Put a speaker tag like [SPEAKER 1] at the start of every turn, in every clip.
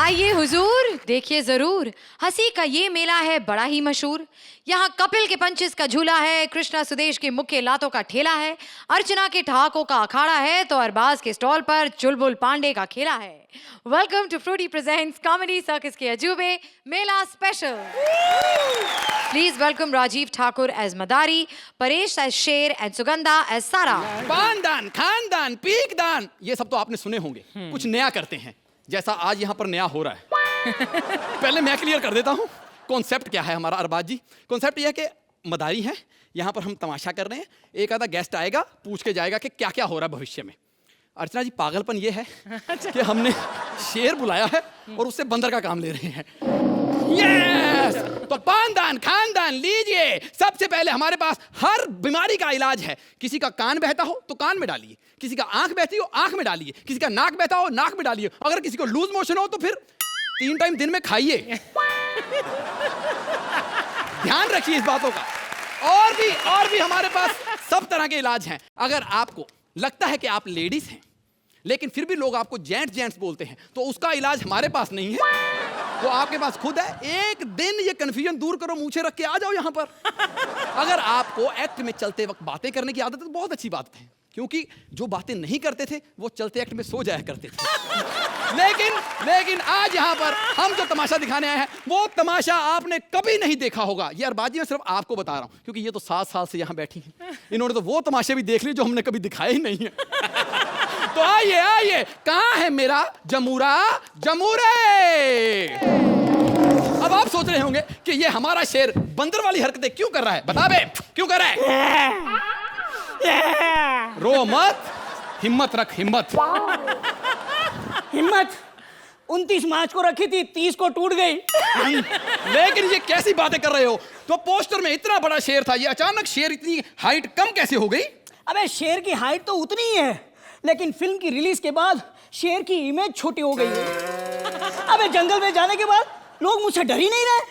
[SPEAKER 1] आइए हुजूर, देखिए जरूर, हंसी का ये मेला है बड़ा ही मशहूर। यहाँ कपिल के पंचेस का झूला है, कृष्णा सुदेश के मुख्य लातों का ठेला है, अर्चना के ठहाकों का अखाड़ा है, तो अरबाज के स्टॉल पर चुलबुल पांडे का खेला है। Welcome to Frooti presents comedy circus के अजूबे मेला special. Please welcome Rajiv Thakur as मदारी, परेश एज शेर एंड सुगंधा एज सारा।
[SPEAKER 2] पानदान, खानदान, पीकदान, ये सब तो आपने सुने होंगे। कुछ नया करते हैं, जैसा आज यहाँ पर नया हो रहा है। पहले मैं क्लियर कर देता हूँ कॉन्सेप्ट क्या है हमारा। अरबाज जी, कॉन्सेप्ट यह है कि मदारी है, यहाँ पर हम तमाशा कर रहे हैं, एक आधा गेस्ट आएगा, पूछ के जाएगा कि क्या क्या हो रहा है भविष्य में। अर्चना जी, पागलपन ये है कि हमने शेर बुलाया है और उससे बंदर का काम ले रहे हैं। यस! तो पानदान, खानदान लीजिए। सबसे पहले हमारे पास हर बीमारी का इलाज है। किसी का कान बहता हो तो कान में डालिए, किसी का आंख बहती हो आंख में डालिए, किसी का नाक बहता हो नाक में डालिए, अगर किसी को लूज मोशन हो तो फिर 3 टाइम दिन में खाइए। ध्यान रखिए इस बातों का। और भी हमारे पास सब तरह के इलाज हैं। अगर आपको लगता है कि आप लेडीज हैं लेकिन फिर भी लोग आपको जेंट्स बोलते हैं, तो उसका इलाज हमारे पास नहीं है, वो आपके पास खुद है। एक दिन ये कंफ्यूजन दूर करो, मूछें रख के आ जाओ यहाँ पर। अगर आपको एक्ट में चलते वक्त बातें करने की आदत है तो बहुत अच्छी बात है, क्योंकि जो बातें नहीं करते थे वो चलते एक्ट में सो जाया करते थे। लेकिन आज यहाँ पर हम जो तमाशा दिखाने आए हैं वो तमाशा आपने कभी नहीं देखा होगा। ये अरबाजी मैं सिर्फ आपको बता रहा हूँ, क्योंकि ये तो 7 साल से यहाँ बैठी हैं, इन्होंने तो वो तमाशे भी देख लिए जो हमने कभी दिखाए ही नहीं है। तो आइए, कहाँ है मेरा जमूरा जमूरे। अब आप सोच रहे होंगे कि ये हमारा शेर बंदर वाली हरकतें क्यों कर रहा है। बता बे, क्यों कर रहा है? रो मत, हिम्मत रख, हिम्मत।
[SPEAKER 3] 29 मार्च को रखी थी, 30 को टूट गई।
[SPEAKER 2] लेकिन ये कैसी बातें कर रहे हो? तो पोस्टर में इतना बड़ा शेर था, ये अचानक शेर इतनी हाइट कम कैसे हो गई?
[SPEAKER 3] अबे शेर की हाइट तो उतनी ही है, लेकिन फिल्म की रिलीज के बाद शेर की इमेज छोटी हो गई है। अबे जंगल में जाने के बाद लोग मुझसे डर ही नहीं रहे।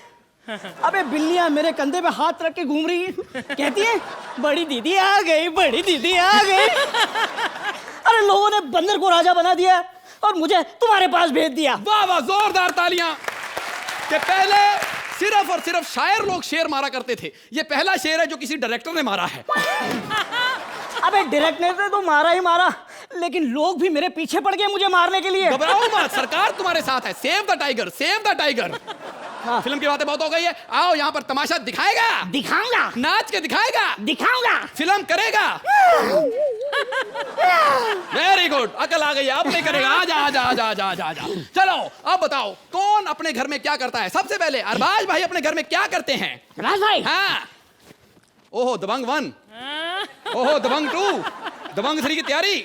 [SPEAKER 3] अबे बिल्लियां मेरे कंधे पे हाथ रख के घूम रही है, कहती है बड़ी दीदी आ गई, बड़ी दीदी आ गई। अरे लोगों ने बंदर को राजा बना दिया और मुझे तुम्हारे पास भेज दिया।
[SPEAKER 2] वाह वाह, जोरदार तालियां। कि पहले सिर्फ और सिर्फ शायर लोग शेर मारा करते थे, ये पहला शेर है जो किसी डायरेक्टर ने मारा है।
[SPEAKER 3] अबे डायरेक्टर ने तो मारा ही मारा, लेकिन लोग भी मेरे पीछे पड़ गए मुझे मारने के लिए।
[SPEAKER 2] घबराओ मत, सरकार तुम्हारे साथ है। Save the tiger, save the tiger. हाँ। फिल्म की बातें बहुत हो गई है, आओ यहाँ पर तमाशा दिखाएगा,
[SPEAKER 3] दिखाऊंगा,
[SPEAKER 2] नाच के दिखाएगा,
[SPEAKER 3] दिखाऊंगा,
[SPEAKER 2] फिल्म करेगा। वेरी गुड, अकल आ गई, अब नहीं करेगा। आजा। चलो अब बताओ कौन अपने घर में क्या करता है। सबसे पहले अरबाज भाई अपने घर में क्या करते हैं?
[SPEAKER 3] राज भाई,
[SPEAKER 2] हाँ। ओहो दबंग 1, ओहो दबंग 2, दबंग 3 की तैयारी।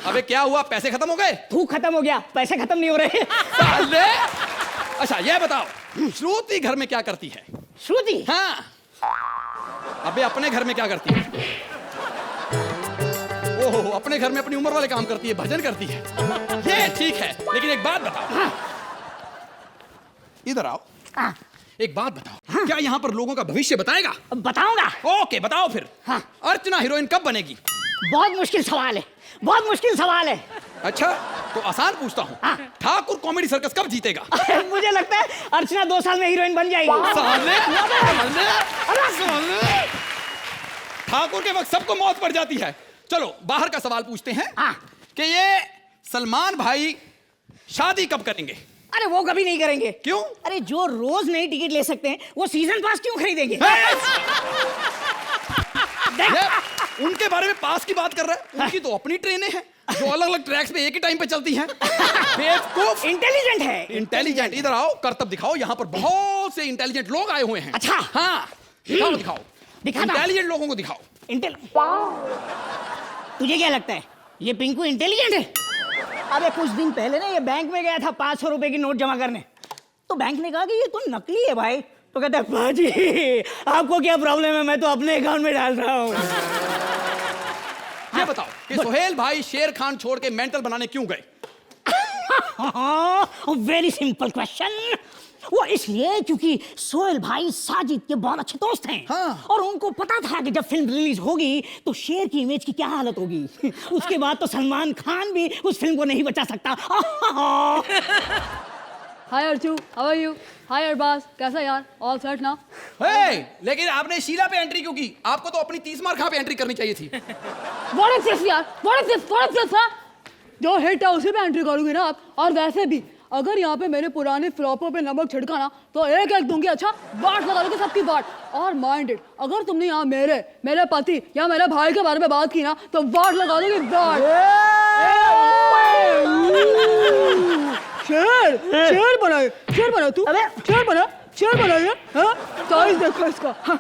[SPEAKER 2] अबे क्या हुआ, पैसे खत्म हो गए?
[SPEAKER 3] भूख खत्म हो गया, पैसे खत्म नहीं हो रहे।
[SPEAKER 2] अच्छा ये बताओ, श्रुति घर में क्या करती है?
[SPEAKER 3] श्रुति?
[SPEAKER 2] हाँ। अबे अपने घर में क्या करती है? ओहो, अपने घर में अपनी उम्र वाले काम करती है, भजन करती है। ये ठीक है, लेकिन एक बात बताओ।
[SPEAKER 3] हाँ।
[SPEAKER 2] इधर आओ।
[SPEAKER 3] हाँ।
[SPEAKER 2] एक बात बताओ, हाँ। क्या यहाँ पर लोगों का भविष्य बताएगा?
[SPEAKER 3] बताऊंगा।
[SPEAKER 2] ओके बताओ फिर। हाँ। अर्चना हीरोइन कब बनेगी?
[SPEAKER 3] बहुत मुश्किल सवाल है, बहुत मुश्किल सवाल है।
[SPEAKER 2] अच्छा तो आसान पूछता हूँ,
[SPEAKER 3] हाँ।
[SPEAKER 2] ठाकुर कॉमेडी सर्कस कब जीतेगा?
[SPEAKER 3] मुझे लगता है अर्चना 2 साल में हीरोइन बन जाएगी।
[SPEAKER 2] ठाकुर के वक्त सबको मौत पड़ जाती है। चलो बाहर का सवाल पूछते हैं।
[SPEAKER 3] हाँ।
[SPEAKER 2] कि ये सलमान भाई शादी कब करेंगे?
[SPEAKER 3] अरे वो कभी नहीं करेंगे।
[SPEAKER 2] क्यों?
[SPEAKER 3] अरे जो रोज नई टिकट ले सकते हैं वो सीजन पास क्यों खरीदेंगे?
[SPEAKER 2] उनके बारे में पास की बात कर रहा है, उनकी तो अपनी ट्रेनें हैं जो अलग अलग ट्रैक्स पे एक ही टाइम पे चलती हैं। बेवकूफ।
[SPEAKER 3] इंटेलिजेंट है।
[SPEAKER 2] इंटेलिजेंट, इधर आओ, करतब दिखाओ। यहाँ पर बहुत से इंटेलिजेंट लोग आए हुए हैं।
[SPEAKER 3] अच्छा।
[SPEAKER 2] हाँ दिखाओ। इंटेलिजेंट लोगों को दिखाओ।
[SPEAKER 3] तुझे क्या लगता है ये पिंकू इंटेलिजेंट है? अबे कुछ दिन पहले ना ये बैंक में गया था 500 रुपए की नोट जमा करने, तो बैंक ने कहा कि ये तो नकली है भाई। तो कहता है बाजी आपको क्या प्रॉब्लम है, मैं तो अपने अकाउंट में डाल रहा हूँ।
[SPEAKER 2] ये बताओ कि सोहेल भाई शेर खान छोड़ के मेंटल बनाने क्यों गए?
[SPEAKER 3] Very simple question. वो इसलिए क्योंकि सोहेल भाई साजिद के बहुत अच्छे दोस्त हैं।
[SPEAKER 2] हाँ।
[SPEAKER 3] और उनको पता था कि जब फिल्म रिलीज होगी तो शेर की इमेज की क्या हालत होगी। उसके बाद तो सलमान खान भी उस फिल्म को नहीं बचा सकता।
[SPEAKER 4] हाय अर्चू, हाउ आर यू? हाय अरबाज, कैसा यार? ऑल सेट ना?
[SPEAKER 2] लेकिन आपने शीला पे एंट्री क्यों की? आपको तो अपनी 30 मार खां पे एंट्री करनी चाहिए थी।
[SPEAKER 4] व्हाट इज दिस यार? What is this? जो हिट है उसी पे एंट्री करोगे ना आप। और वैसे भी अगर यहाँ पे मेरे पुराने फ्लॉपों पे नमक छिड़का ना तो एक एक दूंगी। अच्छा, बाट लगा दोगे सबकी बाट। और माइंडेड, अगर तुमने यहाँ मेरे पति या मेरे भाई के बारे में बात की ना तो बाट लगा दोगे बाट। शेर बनाए तू।
[SPEAKER 3] अबे
[SPEAKER 4] शेर बनाइए। हाँ, साइज देखो इसका। हाँ,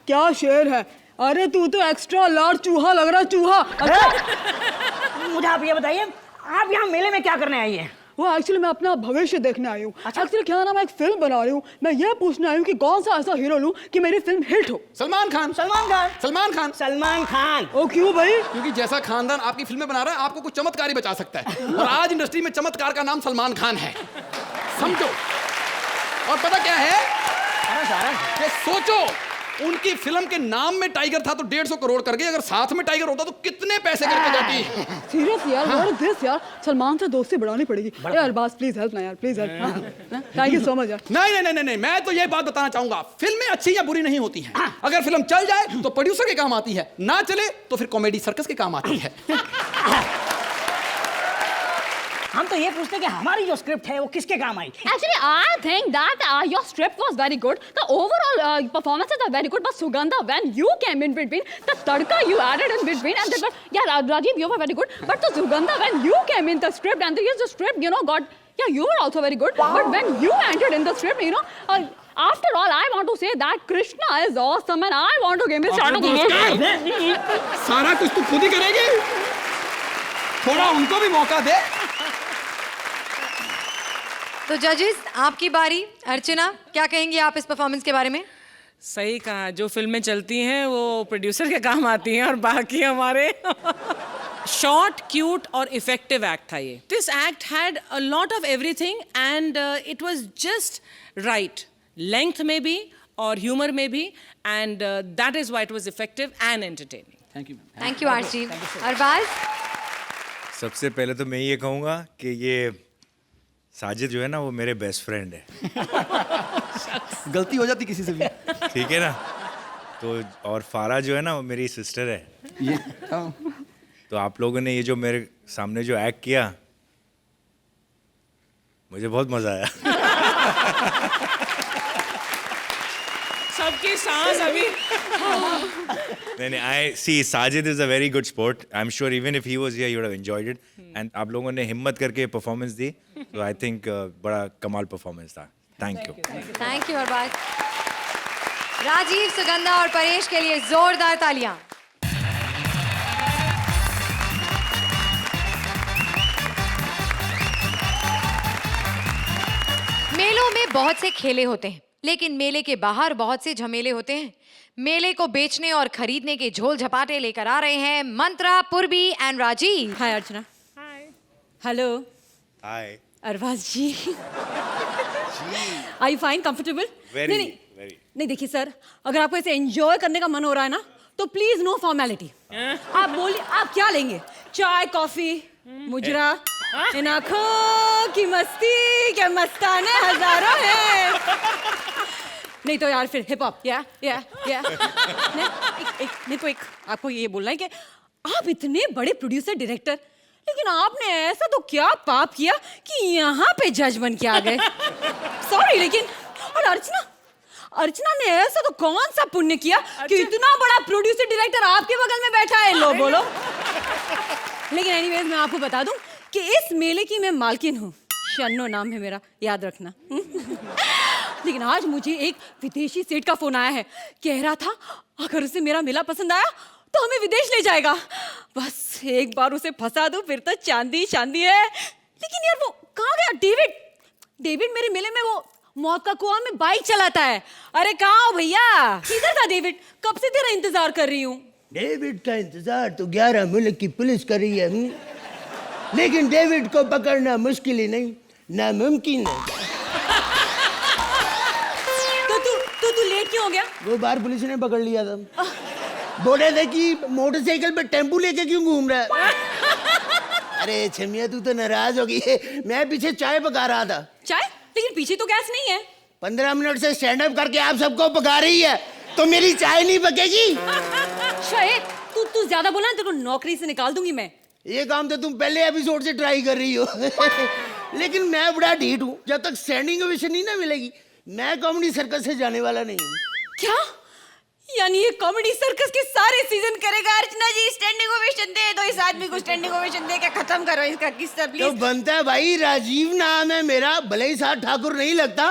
[SPEAKER 4] क्या शेर है? अरे तू तो एक्स्ट्रा लार्ज चूहा लग रहा है, चूहा। अच्छा,
[SPEAKER 3] मुझे आप ये बताइए, आप यहाँ मेले में क्या करने आई हैं?
[SPEAKER 4] वो एक्चुअली मैं अपना भविष्य देखने आई हूँ।
[SPEAKER 3] अच्छा।
[SPEAKER 4] एक्चुअली क्या नाम, एक फिल्म बना रही हूँ। मैं ये पूछने आई हूँ कि कौन सा ऐसा हीरो लूँ कि मेरी फिल्म हिट हो।
[SPEAKER 2] सलमान खान।
[SPEAKER 3] सलमान खान।
[SPEAKER 4] ओ क्यों भाई?
[SPEAKER 2] क्योंकि जैसा खानदान आपकी फिल्में बना रहा है, आपको कुछ चमत्कार ही बचा सकता है। और आज इंडस्ट्री में चमत्कार का नाम सलमान खान है, समझो। और पता क्या है कि सोचो, उनकी फिल्म के नाम में टाइगर था तो 150 करोड़ कर गए। अगर साथ में टाइगर होता तो कितने पैसे करके जाती।
[SPEAKER 4] सीरियस यार, व्हाट इज दिस यार? सलमान से दोस्ती बढ़ानी पड़ेगी यार। बस प्लीज हेल्प ना यार, please help. Thank you so much यार।
[SPEAKER 2] नहीं, मैं तो ये बात बताना चाहूंगा, फिल्में अच्छी या बुरी नहीं होती हैं। अगर फिल्म चल जाए तो प्रोड्यूसर के काम आती है, ना चले तो फिर कॉमेडी सर्कस के काम आती है।
[SPEAKER 3] हम तो ये पूछते कि हमारी जो स्क्रिप्ट है वो किसके काम आई?
[SPEAKER 4] Actually, I think that your script was very good. The overall performances are very good. But Sugandha, when you came in between, the tadka you added in between, and then Rajiv, you were very good. But the Sugandha, when you came in the script, and the script, you were also very good. Wow. But when you entered in the script, after all, I want to say that Krishna is awesome, and I want to give him a shout out.
[SPEAKER 2] सारा कुछ तू खुद ही करेगी, थोड़ा उनको भी मौका दे।
[SPEAKER 1] तो जजेस, आपकी बारी। अर्चना, क्या कहेंगी आप इस परफॉर्मेंस के बारे में?
[SPEAKER 5] सही कहा, जो फिल्में चलती हैं वो प्रोड्यूसर के काम आती हैं और बाकी हमारे। शॉर्ट, क्यूट और इफेक्टिव एक्ट था ये। This act had a lot of everything and it was just right, length में भी और ह्यूमर में भी, and that is why it was effective and entertaining.
[SPEAKER 1] Thank you आरजी। अरबाज?
[SPEAKER 6] सबसे पहले तो मैं ये कहूँगा कि ये साजिद जो है ना वो मेरे बेस्ट फ्रेंड है।
[SPEAKER 2] गलती हो जाती किसी से भी,
[SPEAKER 6] ठीक है ना? तो और फारा जो है ना वो मेरी सिस्टर है।
[SPEAKER 2] ये
[SPEAKER 6] तो आप लोगों ने ये जो मेरे सामने जो एक्ट किया, मुझे बहुत मजा आया।
[SPEAKER 5] सबकी सांस अभी।
[SPEAKER 6] नहीं, I see Sajid is a very good sport. I'm sure even if he was here, you would have enjoyed it. And आप लोगों ने हिम्मत करके परफॉर्मेंस दी, तो I think बड़ा कमाल परफॉर्मेंस था। Thank you.
[SPEAKER 1] Thank you Arbaaz. Rajiv, Sugandha और परेश के लिए जोरदार तालियां। मेलों में बहुत से खेले होते हैं, लेकिन मेले के बाहर बहुत से झमेले होते हैं। मेले को बेचने और खरीदने के झोल झपाटे लेकर आ रहे हैं Mantra, Purvi and Rajiv.
[SPEAKER 4] Hi Archana. Hi. Hello.
[SPEAKER 6] Hi.
[SPEAKER 4] Arbaaz ji. Are you fine, comfortable?
[SPEAKER 6] Very,
[SPEAKER 4] नहीं, नहीं देखिए सर, अगर आपको ऐसे एंजॉय करने का मन हो रहा है ना तो प्लीज नो फॉर्मेलिटी। आप बोलिए, आप क्या लेंगे? चाय, कॉफी, मुजरा, इन आंखों की मस्ती के मस्ताने हजारों हैं। नहीं तो यार फिर हिप हॉप। या नहीं तो एक आपको ये बोलना है कि आप इतने बड़े प्रोड्यूसर डायरेक्टर, लेकिन आपने ऐसा तो क्या पाप किया कि यहाँ पे जज बन के आ गए। सॉरी, लेकिन और अर्चना ने ऐसा तो कौन सा पुण्य किया कि इतना बड़ा प्रोड्यूसर डायरेक्टर आपके बगल में बैठा है। लो बोलो। लेकिन एनीवेज मैं आपको बता दूं कि इस मेले की मैं मालकिन हूँ। शन्नो नाम है मेरा, याद रखना। लेकिन आज मुझे एक विदेशी सेठ का फोन आया है, कह रहा था अगर उसे मेरा मेला पसंद आया तो हमें विदेश ले जाएगा। बस एक बार उसे फंसा दूं फिर तो चांदी चांदी है। लेकिन यार वो कहाँ गया डेविड मेरे मेले में वो मौत का कुआं में बाइक चलाता है। अरे कहाँ हो भैया? किधर था डेविड? कब से तेरा इंतजार कर रही हूँ।
[SPEAKER 7] डेविड का इंतजार तो 11 मुल्क की पुलिस कर रही है, लेकिन डेविड को पकड़ना मुश्किल ही नहीं, नामुमकिन है।
[SPEAKER 4] तू लेट क्यों हो गया?
[SPEAKER 7] वो बार पुलिस ने पकड़ लिया था, बोले थे कि मोटरसाइकिल पे टेम्पू लेके क्यों घूम रहा है। अरे छमिया तू तो नाराज हो गई है, मैं पीछे चाय पका रहा था।
[SPEAKER 4] चाय? लेकिन पीछे तो गैस नहीं है।
[SPEAKER 7] 15 मिनट से स्टैंड अप करके आप सबको पका रही है, तो मेरी चाय नहीं पकेगी।
[SPEAKER 4] शायद तू ज्यादा बोला ना, तेरे को नौकरी से निकाल दूंगी मैं।
[SPEAKER 7] ये काम तो तुम पहले एपिसोड से ट्राई कर रही हो। लेकिन मैं बड़ा ढीठ हूँ, जब तक स्टैंडिंग ओवेशन नहीं ना मिलेगी मैं कॉमेडी सर्कस से जाने वाला नहीं हूँ।
[SPEAKER 4] क्या? यानी ये कॉमेडी सर्कस के सारे सीजन करेगा? अर्चना जी स्टैंडिंग ओवेशन दे दो, इस आदमी को स्टैंडिंग ओवेशन दे के खत्म करो इसका किस्सा
[SPEAKER 7] तो
[SPEAKER 4] प्लीज।
[SPEAKER 7] बनता है भाई, राजीव नाम है मेरा, भले ही साथ ठाकुर नहीं लगता।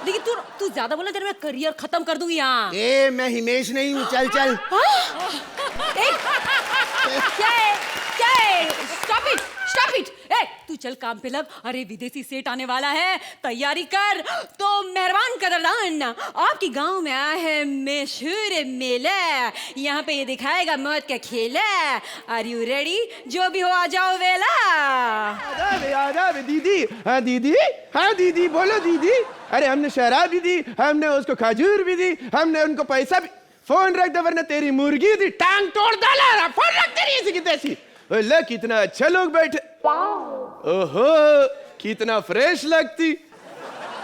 [SPEAKER 4] लेकिन तू ज्यादा बोला, तेरा मैं करियर खत्म कर दूंगी यहाँ।
[SPEAKER 7] ए मैं हिमेश नहीं हूँ, चल चल।
[SPEAKER 4] क्या है? Stop it. ए तू चल काम पे लग। अरे विदेशी सेठ आने वाला है, तैयारी कर। तो मेहरबान कदरदान, आपके गांव में आया है मशहूर मेला, यहाँ पे ये दिखाएगा मौत का खेला। Are you ready? जो भी हो आ जाओ वेला।
[SPEAKER 8] आदाब दीदी। हाँ दीदी, हाँ दीदी, बोलो दीदी। अरे हमने शराब भी दी, हमने उसको खजूर भी दी, हमने उनको पैसा भी। फोन रख दे वरना तेरी मुर्गी थी टांग तोड़ डाला। फोन रख तेरी ऐसी की तैसी। ओले कितना अच्छा लोग बैठे। ओहो कितना फ्रेश लगती।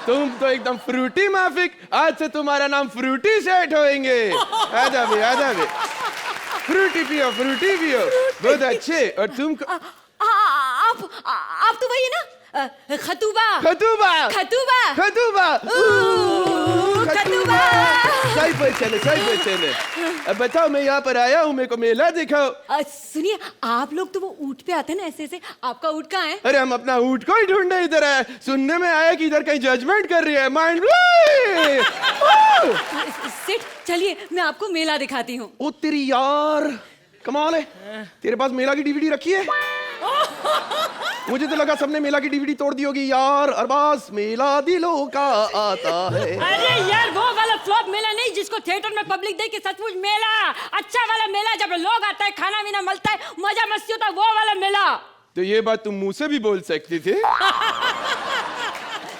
[SPEAKER 8] तुम तो एकदम फ्रूटी माफिक। आज से तुम्हारा नाम फ्रूटी सेठ होएंगे। आजा भी फ्रूटी पियो बहुत अच्छे। और तुम
[SPEAKER 4] आप तो वही है ना, खतूबा।
[SPEAKER 8] सही पहचाने। अब बताओ, मैं यहाँ पर आया हूँ, मेरे को मेला दिखाओ।
[SPEAKER 4] सुनिए, आप लोग तो वो ऊँट पे आते हैं ना ऐसे। आपका ऊँट कहाँ है?
[SPEAKER 8] अरे हम अपना ऊँट को ही ढूंढने इधर आए। सुनने में आया कि इधर कहीं जजमेंट कर रही है। माइंड
[SPEAKER 4] सेठ चलिए मैं आपको मेला दिखाती हूँ।
[SPEAKER 8] ओ तेरी यार कमाल है, तेरे पास मेला की डीवीडी रखी है? मुझे तो लगा सबने मेला की डीवीडी तोड़ दी होगी यार। अरबाज मेला दिलों का आता है।
[SPEAKER 9] अरे यार वो वाला फ्लॉप मेला नहीं जिसको थिएटर में पब्लिक देख के सचमुच मेला। अच्छा वाला मेला जब लोग आते हैं, खाना वीना मिलता है, मजा मस्ती होता है, वो वाला मेला।
[SPEAKER 8] तो ये बात तुम मुंह से भी बोल सकती थी।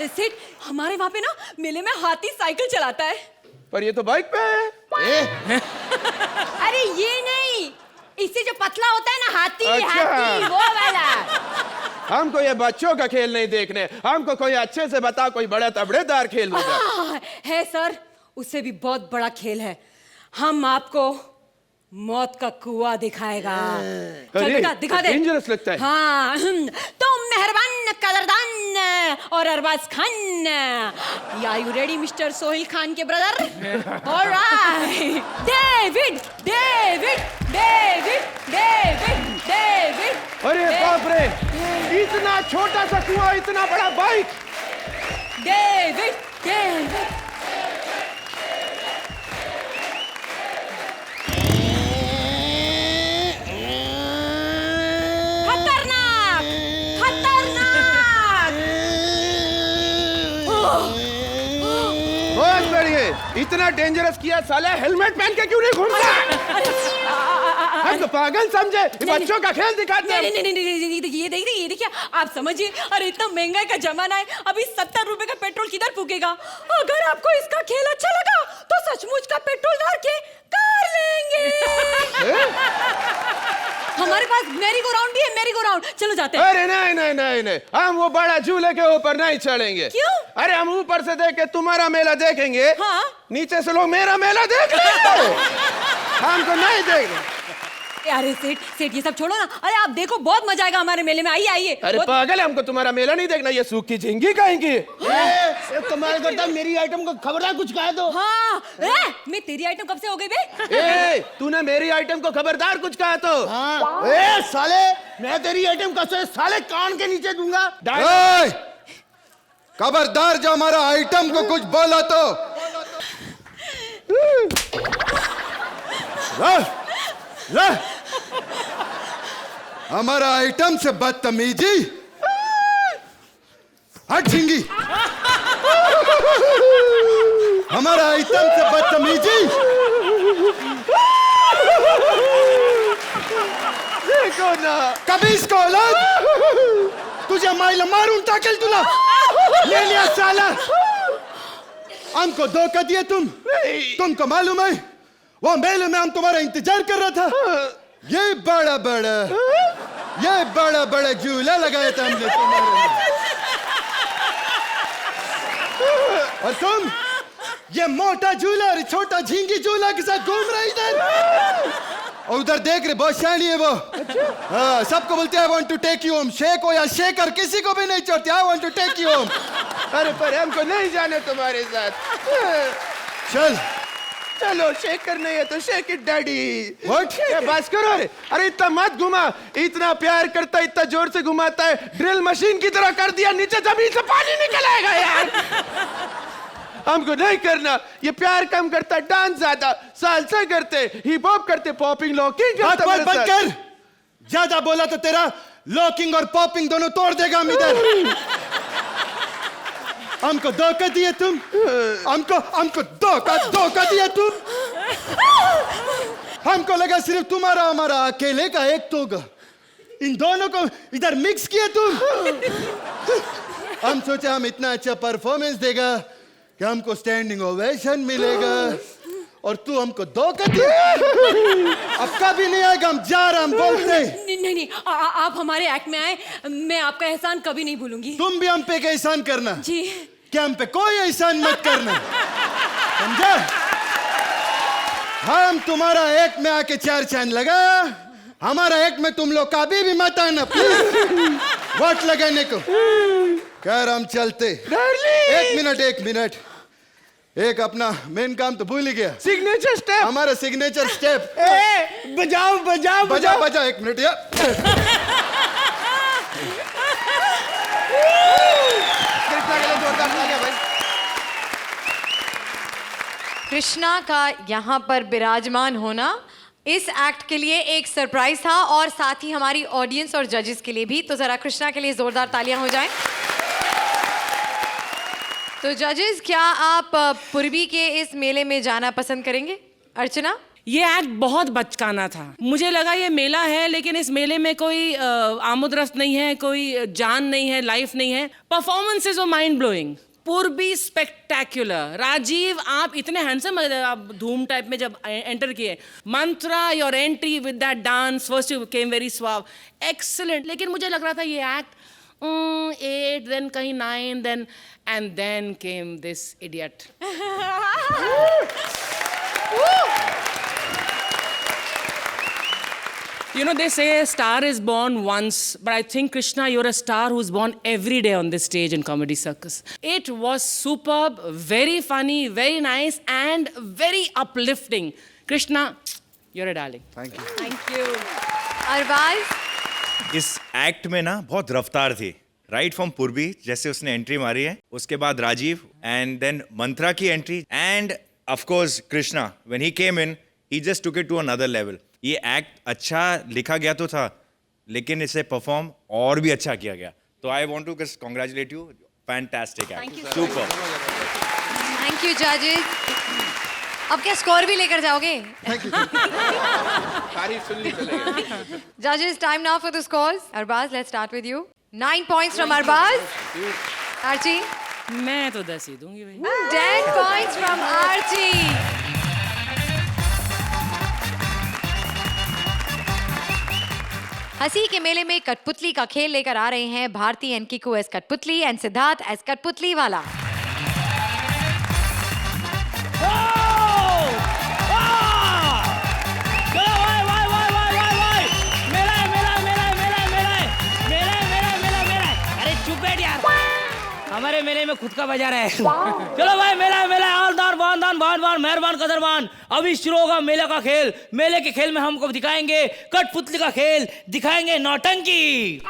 [SPEAKER 4] सेठ हमारे वहाँ पे ना मेले में हाथी साइकिल चलाता है।
[SPEAKER 8] पर ये तो बाइक पे है।
[SPEAKER 4] अरे ये नहीं, इससे जो पतला होता है ना हाथी।
[SPEAKER 8] अच्छा।
[SPEAKER 4] हाथी वो वाला।
[SPEAKER 8] हमको ये बच्चों का खेल नहीं देखने, हमको कोई अच्छे से बता, कोई बड़ा तबड़ेदार खेल होगा।
[SPEAKER 4] है सर, उससे भी बहुत बड़ा खेल है। हम आपको मौत का कुआं दिखाएगा। चल बेटा दिखा दे।
[SPEAKER 8] डेंजरस लगता है।
[SPEAKER 4] हाँ तो मेहरबान कदरदान और Arbaaz Khan, are you ready mister Sohail Khan के ब्रदर? ऑलराइट। डेविड।
[SPEAKER 8] अरे बाप रे, इतना छोटा सा कुआं, इतना बड़ा बाइक।
[SPEAKER 4] डेविड।
[SPEAKER 8] बहुत बढ़िया। इतना डेंजरस किया, साला हेलमेट पहन के क्यों नहीं घूमता? हम तो पागल समझे, बच्चों का खेल दिखाते हैं।
[SPEAKER 4] नहीं, ये देखिए आप समझिए। अरे इतना महंगाई का जमाना है, अभी 70 रुपए का पेट्रोल किधर फूकेगा? अगर आपको इसका खेल अच्छा लगा तो सचमुच का पेट्रोल भर के कार लेंगे। हमारे पास मेरी गो राउंड भी है, मेरी गो राउंड। चलो जाते हैं।
[SPEAKER 8] अरे नहीं, हम वो बड़ा झूले के ऊपर नहीं चढ़ेंगे।
[SPEAKER 4] क्यों?
[SPEAKER 8] अरे हम ऊपर से देख के तुम्हारा मेला देखेंगे।
[SPEAKER 4] हाँ?
[SPEAKER 8] नीचे से लोग मेरा मेला देख लेंगे। हमको नहीं देखेंगे।
[SPEAKER 4] अरे सेठ ये सब छोड़ो ना। अरे आप देखो, बहुत मजा आएगा हमारे मेले में। आइए।
[SPEAKER 8] अरे पागल है, हमको तुम्हारा मेला नहीं देखना। ये सूखी झिंगी कहेंगी।
[SPEAKER 7] कमाल करता, मेरी आइटम को खबरदार कुछ कहा तो।
[SPEAKER 4] हाँ मैं तेरी आइटम कब से हो गई बे?
[SPEAKER 8] तूने मेरी आइटम को खबरदार कुछ कहा तो।
[SPEAKER 7] हाँ। साले मैं तेरी आइटम का साले कान के नीचे दूंगा।
[SPEAKER 10] खबरदार जो हमारा आइटम को कुछ बोला तो। हमारा आइटम से बदतमीजी। हट झिंगी। हमारा आइटम से बदतमीजी।
[SPEAKER 8] देखो ना,
[SPEAKER 10] कभी इसको औलाद तुझे माइल मारूं ताकल तुला। ले लिया साला। हमको धोखा दिया तुमको मालूम है? वो मेले में हम तुम्हारा इंतजार कर रहा था। ये बड़ा बड़ा झूला लगाया था हमने तुम्हारे। और तुम ये मोटा झूला और छोटा झींगी झूला के साथ घूम रहे इधर। और उधर देख रहे, बहुत शानी है वो। हाँ, सबको बोलते हैं I want to take you home. शेक हो या शेकर किसी को भी नहीं छोड़ते। I want to take you home.
[SPEAKER 8] अरे पर हमको नहीं जाने तुम्हारे साथ।
[SPEAKER 10] चल
[SPEAKER 8] चलो शेकर नहीं है तो शेक इट डैडी।
[SPEAKER 10] What?
[SPEAKER 8] बस करो रे। अरे इतना मत घुमा, इतना प्यार करता है, इतना जोर से घुमाता है, ड्रिल मशीन की तरह कर दिया, नीचे जमीन से पानी निकल आएगा यार। हमको नहीं करना, ये प्यार कम करता, डांस ज्यादा, सालसा करते, हिप हॉप करते, पॉपिंग लॉकिंग करता।
[SPEAKER 10] बंद कर। ज्यादा बोला तो तेरा लॉकिंग और पॉपिंग दोनों तोड़ देगा हम इधर। हमको धोखा दिए तुम। हमको धोखा दिया तुम। हमको लगा सिर्फ तुम्हारा हमारा अकेले का एक तो होगा, इन दोनों को इधर मिक्स किया तुम। हम सोचे हम इतना अच्छा परफॉर्मेंस देगा कि हमको स्टैंडिंग ओवेशन मिलेगा, और तू हमको धोखा दिया। अब कभी नहीं आएगा, हम जा रहे, हम बोलते।
[SPEAKER 4] नहीं, आप हमारे एक्ट में आए, मैं आपका एहसान कभी नहीं भूलूंगी।
[SPEAKER 10] तुम भी हम पे का एहसान करना
[SPEAKER 4] जी।
[SPEAKER 10] कि हम पे कोई एहसान मत करना, समझा? हम तुम्हारा एक में आके 4 चांद लगा, हमारा एक में तुम लोग कभी भी मत आना प्लीज। वोट लगाने को खैर हम चलते। एक मिनट, एक अपना मेन काम तो भूल ही गया।
[SPEAKER 8] सिग्नेचर स्टेप,
[SPEAKER 10] हमारा सिग्नेचर स्टेप।
[SPEAKER 8] बजाओ।
[SPEAKER 10] एक मिनट यार।
[SPEAKER 8] कृष्णा के लिए जोरदार तालियां भाई।
[SPEAKER 1] कृष्णा का यहाँ पर विराजमान होना इस एक्ट के लिए एक सरप्राइज था, और साथ ही हमारी ऑडियंस और जजेस के लिए भी। तो जरा कृष्णा के लिए जोरदार तालियां हो जाएं। तो जजेस, क्या आप पूर्वी के इस मेले में जाना पसंद करेंगे? अर्चना?
[SPEAKER 5] ये एक्ट बहुत बचकाना था। मुझे लगा ये मेला है, लेकिन इस मेले में कोई आमुदरफ्त नहीं है, कोई जान नहीं है, लाइफ नहीं है। परफॉर्मेंसेज वर माइंड ब्लोइंग। पूर्वी स्पेक्टेक्युलर। राजीव, आप इतने हैंडसम, आप धूम टाइप में जब एंटर किए। Mantra, your entry with that dance, first you came very suave, excellent. लेकिन मुझे लग रहा था ये एक्ट 8, then कहीं 9, then and then came this idiot. You know, they say a star is born once, but I think, Krishna, you're a star who's born every day on this stage in Comedy Circus. It was superb, very funny, very nice, and very uplifting. Krishna, you're a darling.
[SPEAKER 10] Thank you.
[SPEAKER 4] Thank you.
[SPEAKER 1] Arbaaz?
[SPEAKER 6] इस act में ना बहुत रफ्तार थी। Right from पूर्वी, जैसे उसने entry मारी है, उसके बाद राजीव, एंड देन मंत्रा की entry, and of course Krishna, when he came in, he just took it to another level. ये एक्ट अच्छा लिखा गया तो था, लेकिन इसे परफॉर्म और भी अच्छा किया गया। तो I want to congratulate you, fantastic act, super.
[SPEAKER 1] Thank you जजेस। अब क्या स्कोर भी लेकर जाओगे?
[SPEAKER 8] तारीफ सुननी चलेगी।
[SPEAKER 1] Judges, time now for the scores. Arbaz, let's start with you. 9 points from Arbaz. Archie?
[SPEAKER 5] मैं तो 10 ही दूंगी भाई।
[SPEAKER 1] 10 points from Archie. हंसी के मेले में कठपुतली का खेल लेकर आ रहे हैं भारती एंड किकू एस कठपुतली एंड सिद्धार्थ एस कठपुतली वाला।
[SPEAKER 3] हमारे मेले में खुद का बाजार है। चलो भाई, मेला आलदार बानदान बान मेहरबान कदरबान। अभी शुरू होगा मेले का खेल। मेले के खेल में हमको दिखाएंगे कठपुतली का खेल, दिखाएंगे नौटंकी।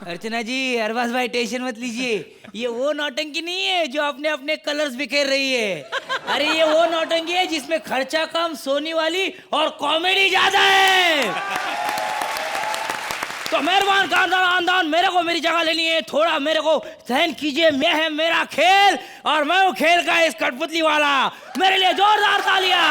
[SPEAKER 3] अर्चना जी, अरबाज भाई टेंशन मत लीजिए, ये वो नौटंकी नहीं है जो अपने अपने कलर्स बिखेर रही है। अरे ये वो नौटंकी है जिसमें खर्चा कम, सोने वाली और कॉमेडी ज्यादा है। तो मेहरबान खानदान, मेरे को मेरी जगह लेनी है, थोड़ा मेरे को सहन कीजिए। मैं है मेरा खेल और मैं हूँ खेल का इस कठपुतली वाला। मेरे लिए जोरदार तालियां।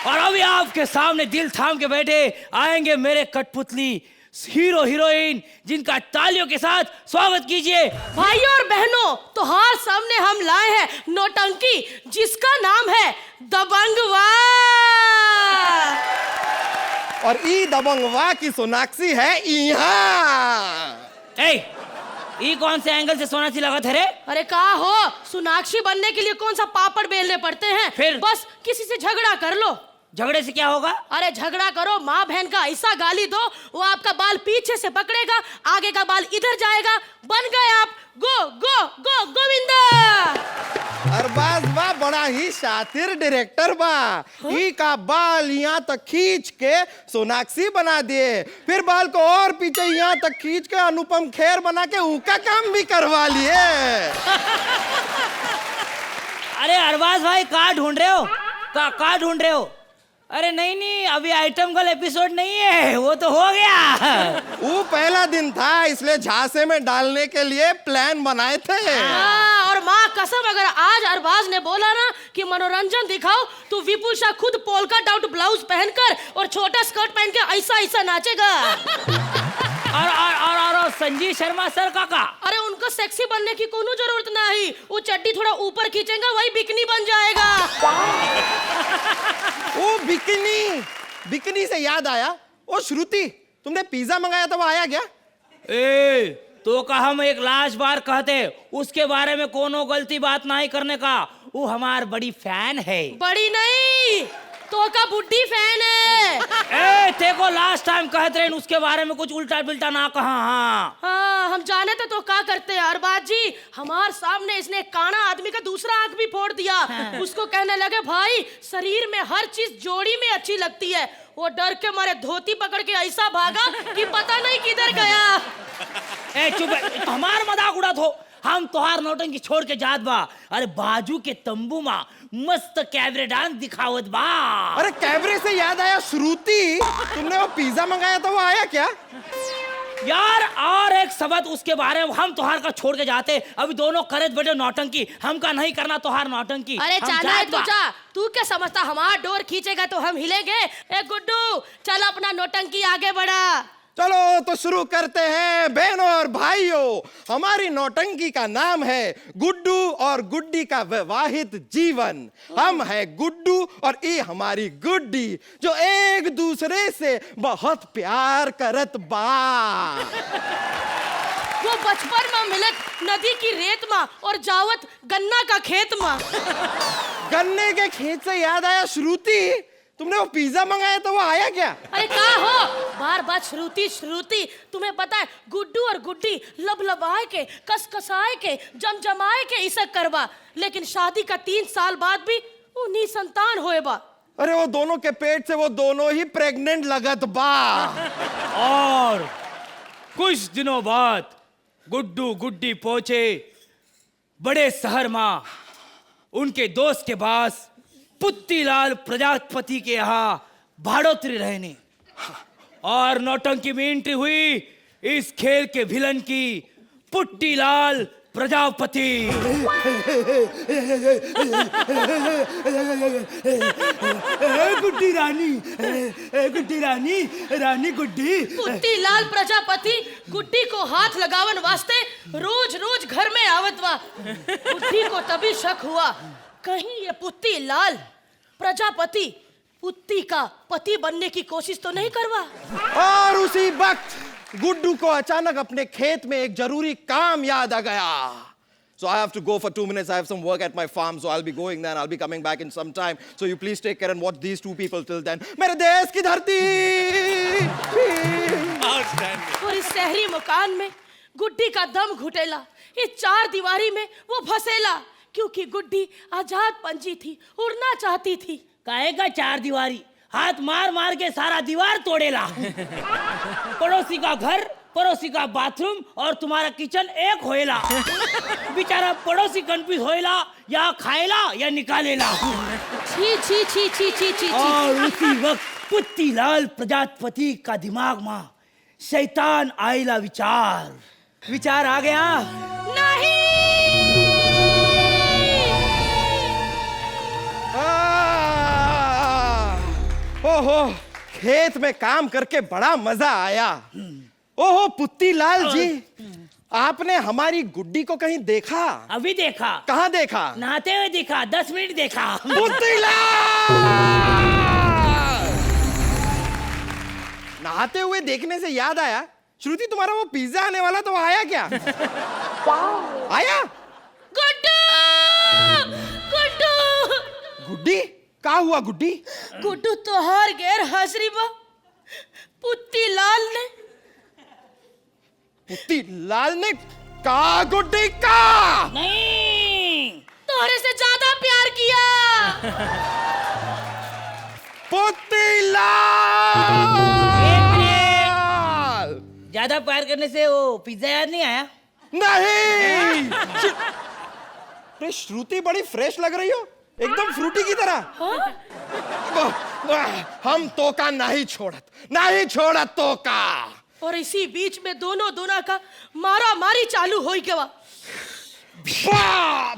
[SPEAKER 3] और अभी आपके सामने दिल थाम के बैठे आएंगे मेरे कठपुतली हीरो हीरोइन, जिनका तालियों के साथ स्वागत कीजिए।
[SPEAKER 9] भाइयों और बहनों, तो हाँ, सामने हम लाए हैं नौटंकी, जिसका नाम है दबंगवा।
[SPEAKER 8] और ई दबंगवा की सोनाक्षी है यहाँ।
[SPEAKER 9] ये कौन से एंगल से सोनाक्षी लगा थे रे?
[SPEAKER 11] अरे का हो, सोनाक्षी बनने के लिए कौन सा पापड़ बेलने पड़ते हैं?
[SPEAKER 9] फिर?
[SPEAKER 11] बस किसी से झगड़ा कर लो।
[SPEAKER 9] झगड़े से क्या होगा?
[SPEAKER 11] अरे झगड़ा करो, माँ बहन का ऐसा गाली दो, वो आपका बाल पीछे से पकड़ेगा, आगे का बाल इधर जाएगा, बन गए आप गो गो गो गोविंदा।
[SPEAKER 8] अरबाज बा बड़ा ही शातिर डायरेक्टर बा। ई का बाल यहाँ तक खींच के सोनाक्षी बना दिए, फिर बाल को और पीछे यहाँ तक खींच के अनुपम खेर बना के उसका काम भी करवा लिए।
[SPEAKER 9] अरे अरबाज भाई कहाँ ढूंढ रहे हो? कहाँ ढूंढ रहे हो? अरे नहीं अभी आइटम गर्ल एपिसोड नहीं है, वो तो हो गया।
[SPEAKER 8] वो पहला दिन था इसलिए झांसे में डालने के लिए प्लान बनाए थे।
[SPEAKER 11] और माँ कसम, अगर आज अरबाज ने बोला ना कि मनोरंजन दिखाओ, तो विपुल शाह खुद पोलका डॉट ब्लाउज पहनकर और छोटा स्कर्ट पहन के ऐसा नाचेगा।
[SPEAKER 9] और संजीव शर्मा सर काका?
[SPEAKER 11] अरे उनको सेक्सी बनने की कोनो जरूरत नहीं, वो चड्डी थोड़ा ऊपर खींचेगा, वही बिकनी बन जाएगा।
[SPEAKER 8] वो बिकनी से याद आया, ओ श्रुति, तुमने पिज्जा मंगाया था, वो आया क्या?
[SPEAKER 9] तो का हम एक लास्ट बार कहते, उसके बारे में कोनो गलती बात नहीं करने का। वो हमार बड़ी फैन है।
[SPEAKER 11] बड़ी नहीं, तो का बुड्ढी फैन है।
[SPEAKER 9] देखो लास्ट टाइम कहते रहे उसके बारे में कुछ उल्टा बिल्टा ना कहा।
[SPEAKER 11] हाँ हम जाने तो क्या करते हैं अरबाज जी, हमारे सामने इसने काना आदमी का दूसरा आंख भी फोड़ दिया। उसको कहने लगे भाई शरीर में हर चीज जोड़ी में अच्छी लगती है। वो डर के मारे धोती पकड़ के ऐसा भागा कि पता नहीं किधर गया।
[SPEAKER 9] चुप, हमार मजाक उड़ा दो। हम तोहार नौटंकी छोड़ के जात बा। अरे बाजू के तंबू मा मस्त कैबरे डांस दिखावत बा।
[SPEAKER 8] अरे कैबरे से याद आया श्रुति, तुमने वो पिज्जा मंगाया था, वो आया क्या?
[SPEAKER 9] यार और एक शब्द उसके बारे में हम तोहार का छोड़ के जाते। अभी दोनों करत बैठे नौटंकी, हमका नहीं करना तोहार नौटंकी।
[SPEAKER 11] अरे जाना है तो जा, तू क्या समझता हमारा डोर खींचेगा तो हम हिलेंगे? ए गुड्डू चल अपना नौटंकी आगे बढ़ा।
[SPEAKER 8] चलो तो शुरू करते हैं बहनों और भाइयों। हमारी नौटंकी का नाम है गुड्डू और गुड्डी का वैवाहिक जीवन। हम है गुड्डू और ये हमारी गुड्डी, जो एक दूसरे से बहुत प्यार करत बा।
[SPEAKER 11] वो बचपन में मिलत नदी की रेत में और जावत गन्ना का खेत में।
[SPEAKER 8] गन्ने के खेत से याद आया श्रुति, तुमने वो पिज्जा मंगाया तो वो आया क्या?
[SPEAKER 11] अरे क्या हो बार बार श्रुति, तुम्हें पता है गुड्डू और गुड्डी लबलबाए के, कसकसाए के, जमजमाए के इसे करवा, लेकिन शादी का 3 साल बाद भी वो निसंतान होए बा।
[SPEAKER 8] अरे वो दोनों के पेट से वो दोनों ही प्रेग्नेंट लगत बा।
[SPEAKER 9] और कुछ दिनों बाद गुड्डू गुड्डी पहुंचे बड़े शहर में उनके दोस्त के पास पुत्तीलाल प्रजापति के यहाँ भाड़ोत्री रहने। और नौटंकी में एंट्री हुई इस खेल के विलन की पुट्टीलाल प्रजापति।
[SPEAKER 3] गुड्डी रानी रानी गुड्डी।
[SPEAKER 11] पुत्तीलाल प्रजापति गुड्डी को हाथ लगावन वास्ते रोज रोज घर में आवत बा। गुड्डी को तभी शक हुआ कहीं ये पुत्तीलाल प्रजापति पुत्ती का पति बनने की कोशिश तो नहीं करवा।
[SPEAKER 8] और उसी वक्त गुड्डू को अचानक अपने खेत में एक जरूरी काम याद आ गया। So I have to go for 2 minutes. I have some work at my farm, so I'll be going then. I'll be coming back in some time. So you please take care and watch these 2 people till then. मेरे देश की धरती।
[SPEAKER 11] और इस शहरी मकान में गुड्डी का दम घुटेला, इस 4 दीवारी में वो फसेला, क्योंकि गुड्डी आजाद पंजी थी, उड़ना चाहती थी।
[SPEAKER 9] कहेगा 4 दीवारी, हाथ मार मार के सारा दीवार तोड़ेला। पड़ोसी का घर, पड़ोसी का बाथरूम और तुम्हारा किचन एक होएला। बेचारा पड़ोसी कंफ्यूज होएला, या खाएला या निकालेला।
[SPEAKER 11] छी छी छी छी छी छी।
[SPEAKER 9] और उसी वक्त पुत्तीलाल प्रजापति का दिमाग में शैतान आइला विचार आ गया।
[SPEAKER 11] नहीं
[SPEAKER 8] ओहो, खेत में काम करके बड़ा मजा आया। ओहो पुत्तीलाल जी, आपने हमारी गुड्डी को कहीं देखा?
[SPEAKER 9] अभी देखा।
[SPEAKER 8] कहाँ देखा?
[SPEAKER 9] नहाते हुए देखा, 10 मिनट देखा।
[SPEAKER 8] पुत्तीलाल! नहाते हुए देखने से याद आया, श्रुति तुम्हारा वो पिज्जा आने वाला तो आया क्या? आया?
[SPEAKER 11] गुड्डू गुड्डू
[SPEAKER 8] गुड्डी का हुआ गुड्डी?
[SPEAKER 11] गुड्डू तोहार गैर हाजिरी बा पुत्ती लाल ने
[SPEAKER 8] पुत्ती लाल ने का गुड्डी का
[SPEAKER 11] नहीं तोहरे से ज्यादा प्यार किया।
[SPEAKER 8] पुत्ती लाल।
[SPEAKER 9] ज्यादा प्यार करने से वो पिज्जा याद नहीं आया?
[SPEAKER 8] नहीं। अरे श्रुति बड़ी फ्रेश लग रही हो, एकदम फ्रूटी की तरह। हम तो का नहीं छोड़त तो का।
[SPEAKER 11] और इसी बीच में दोनों का मारा मारी चालू हो गया।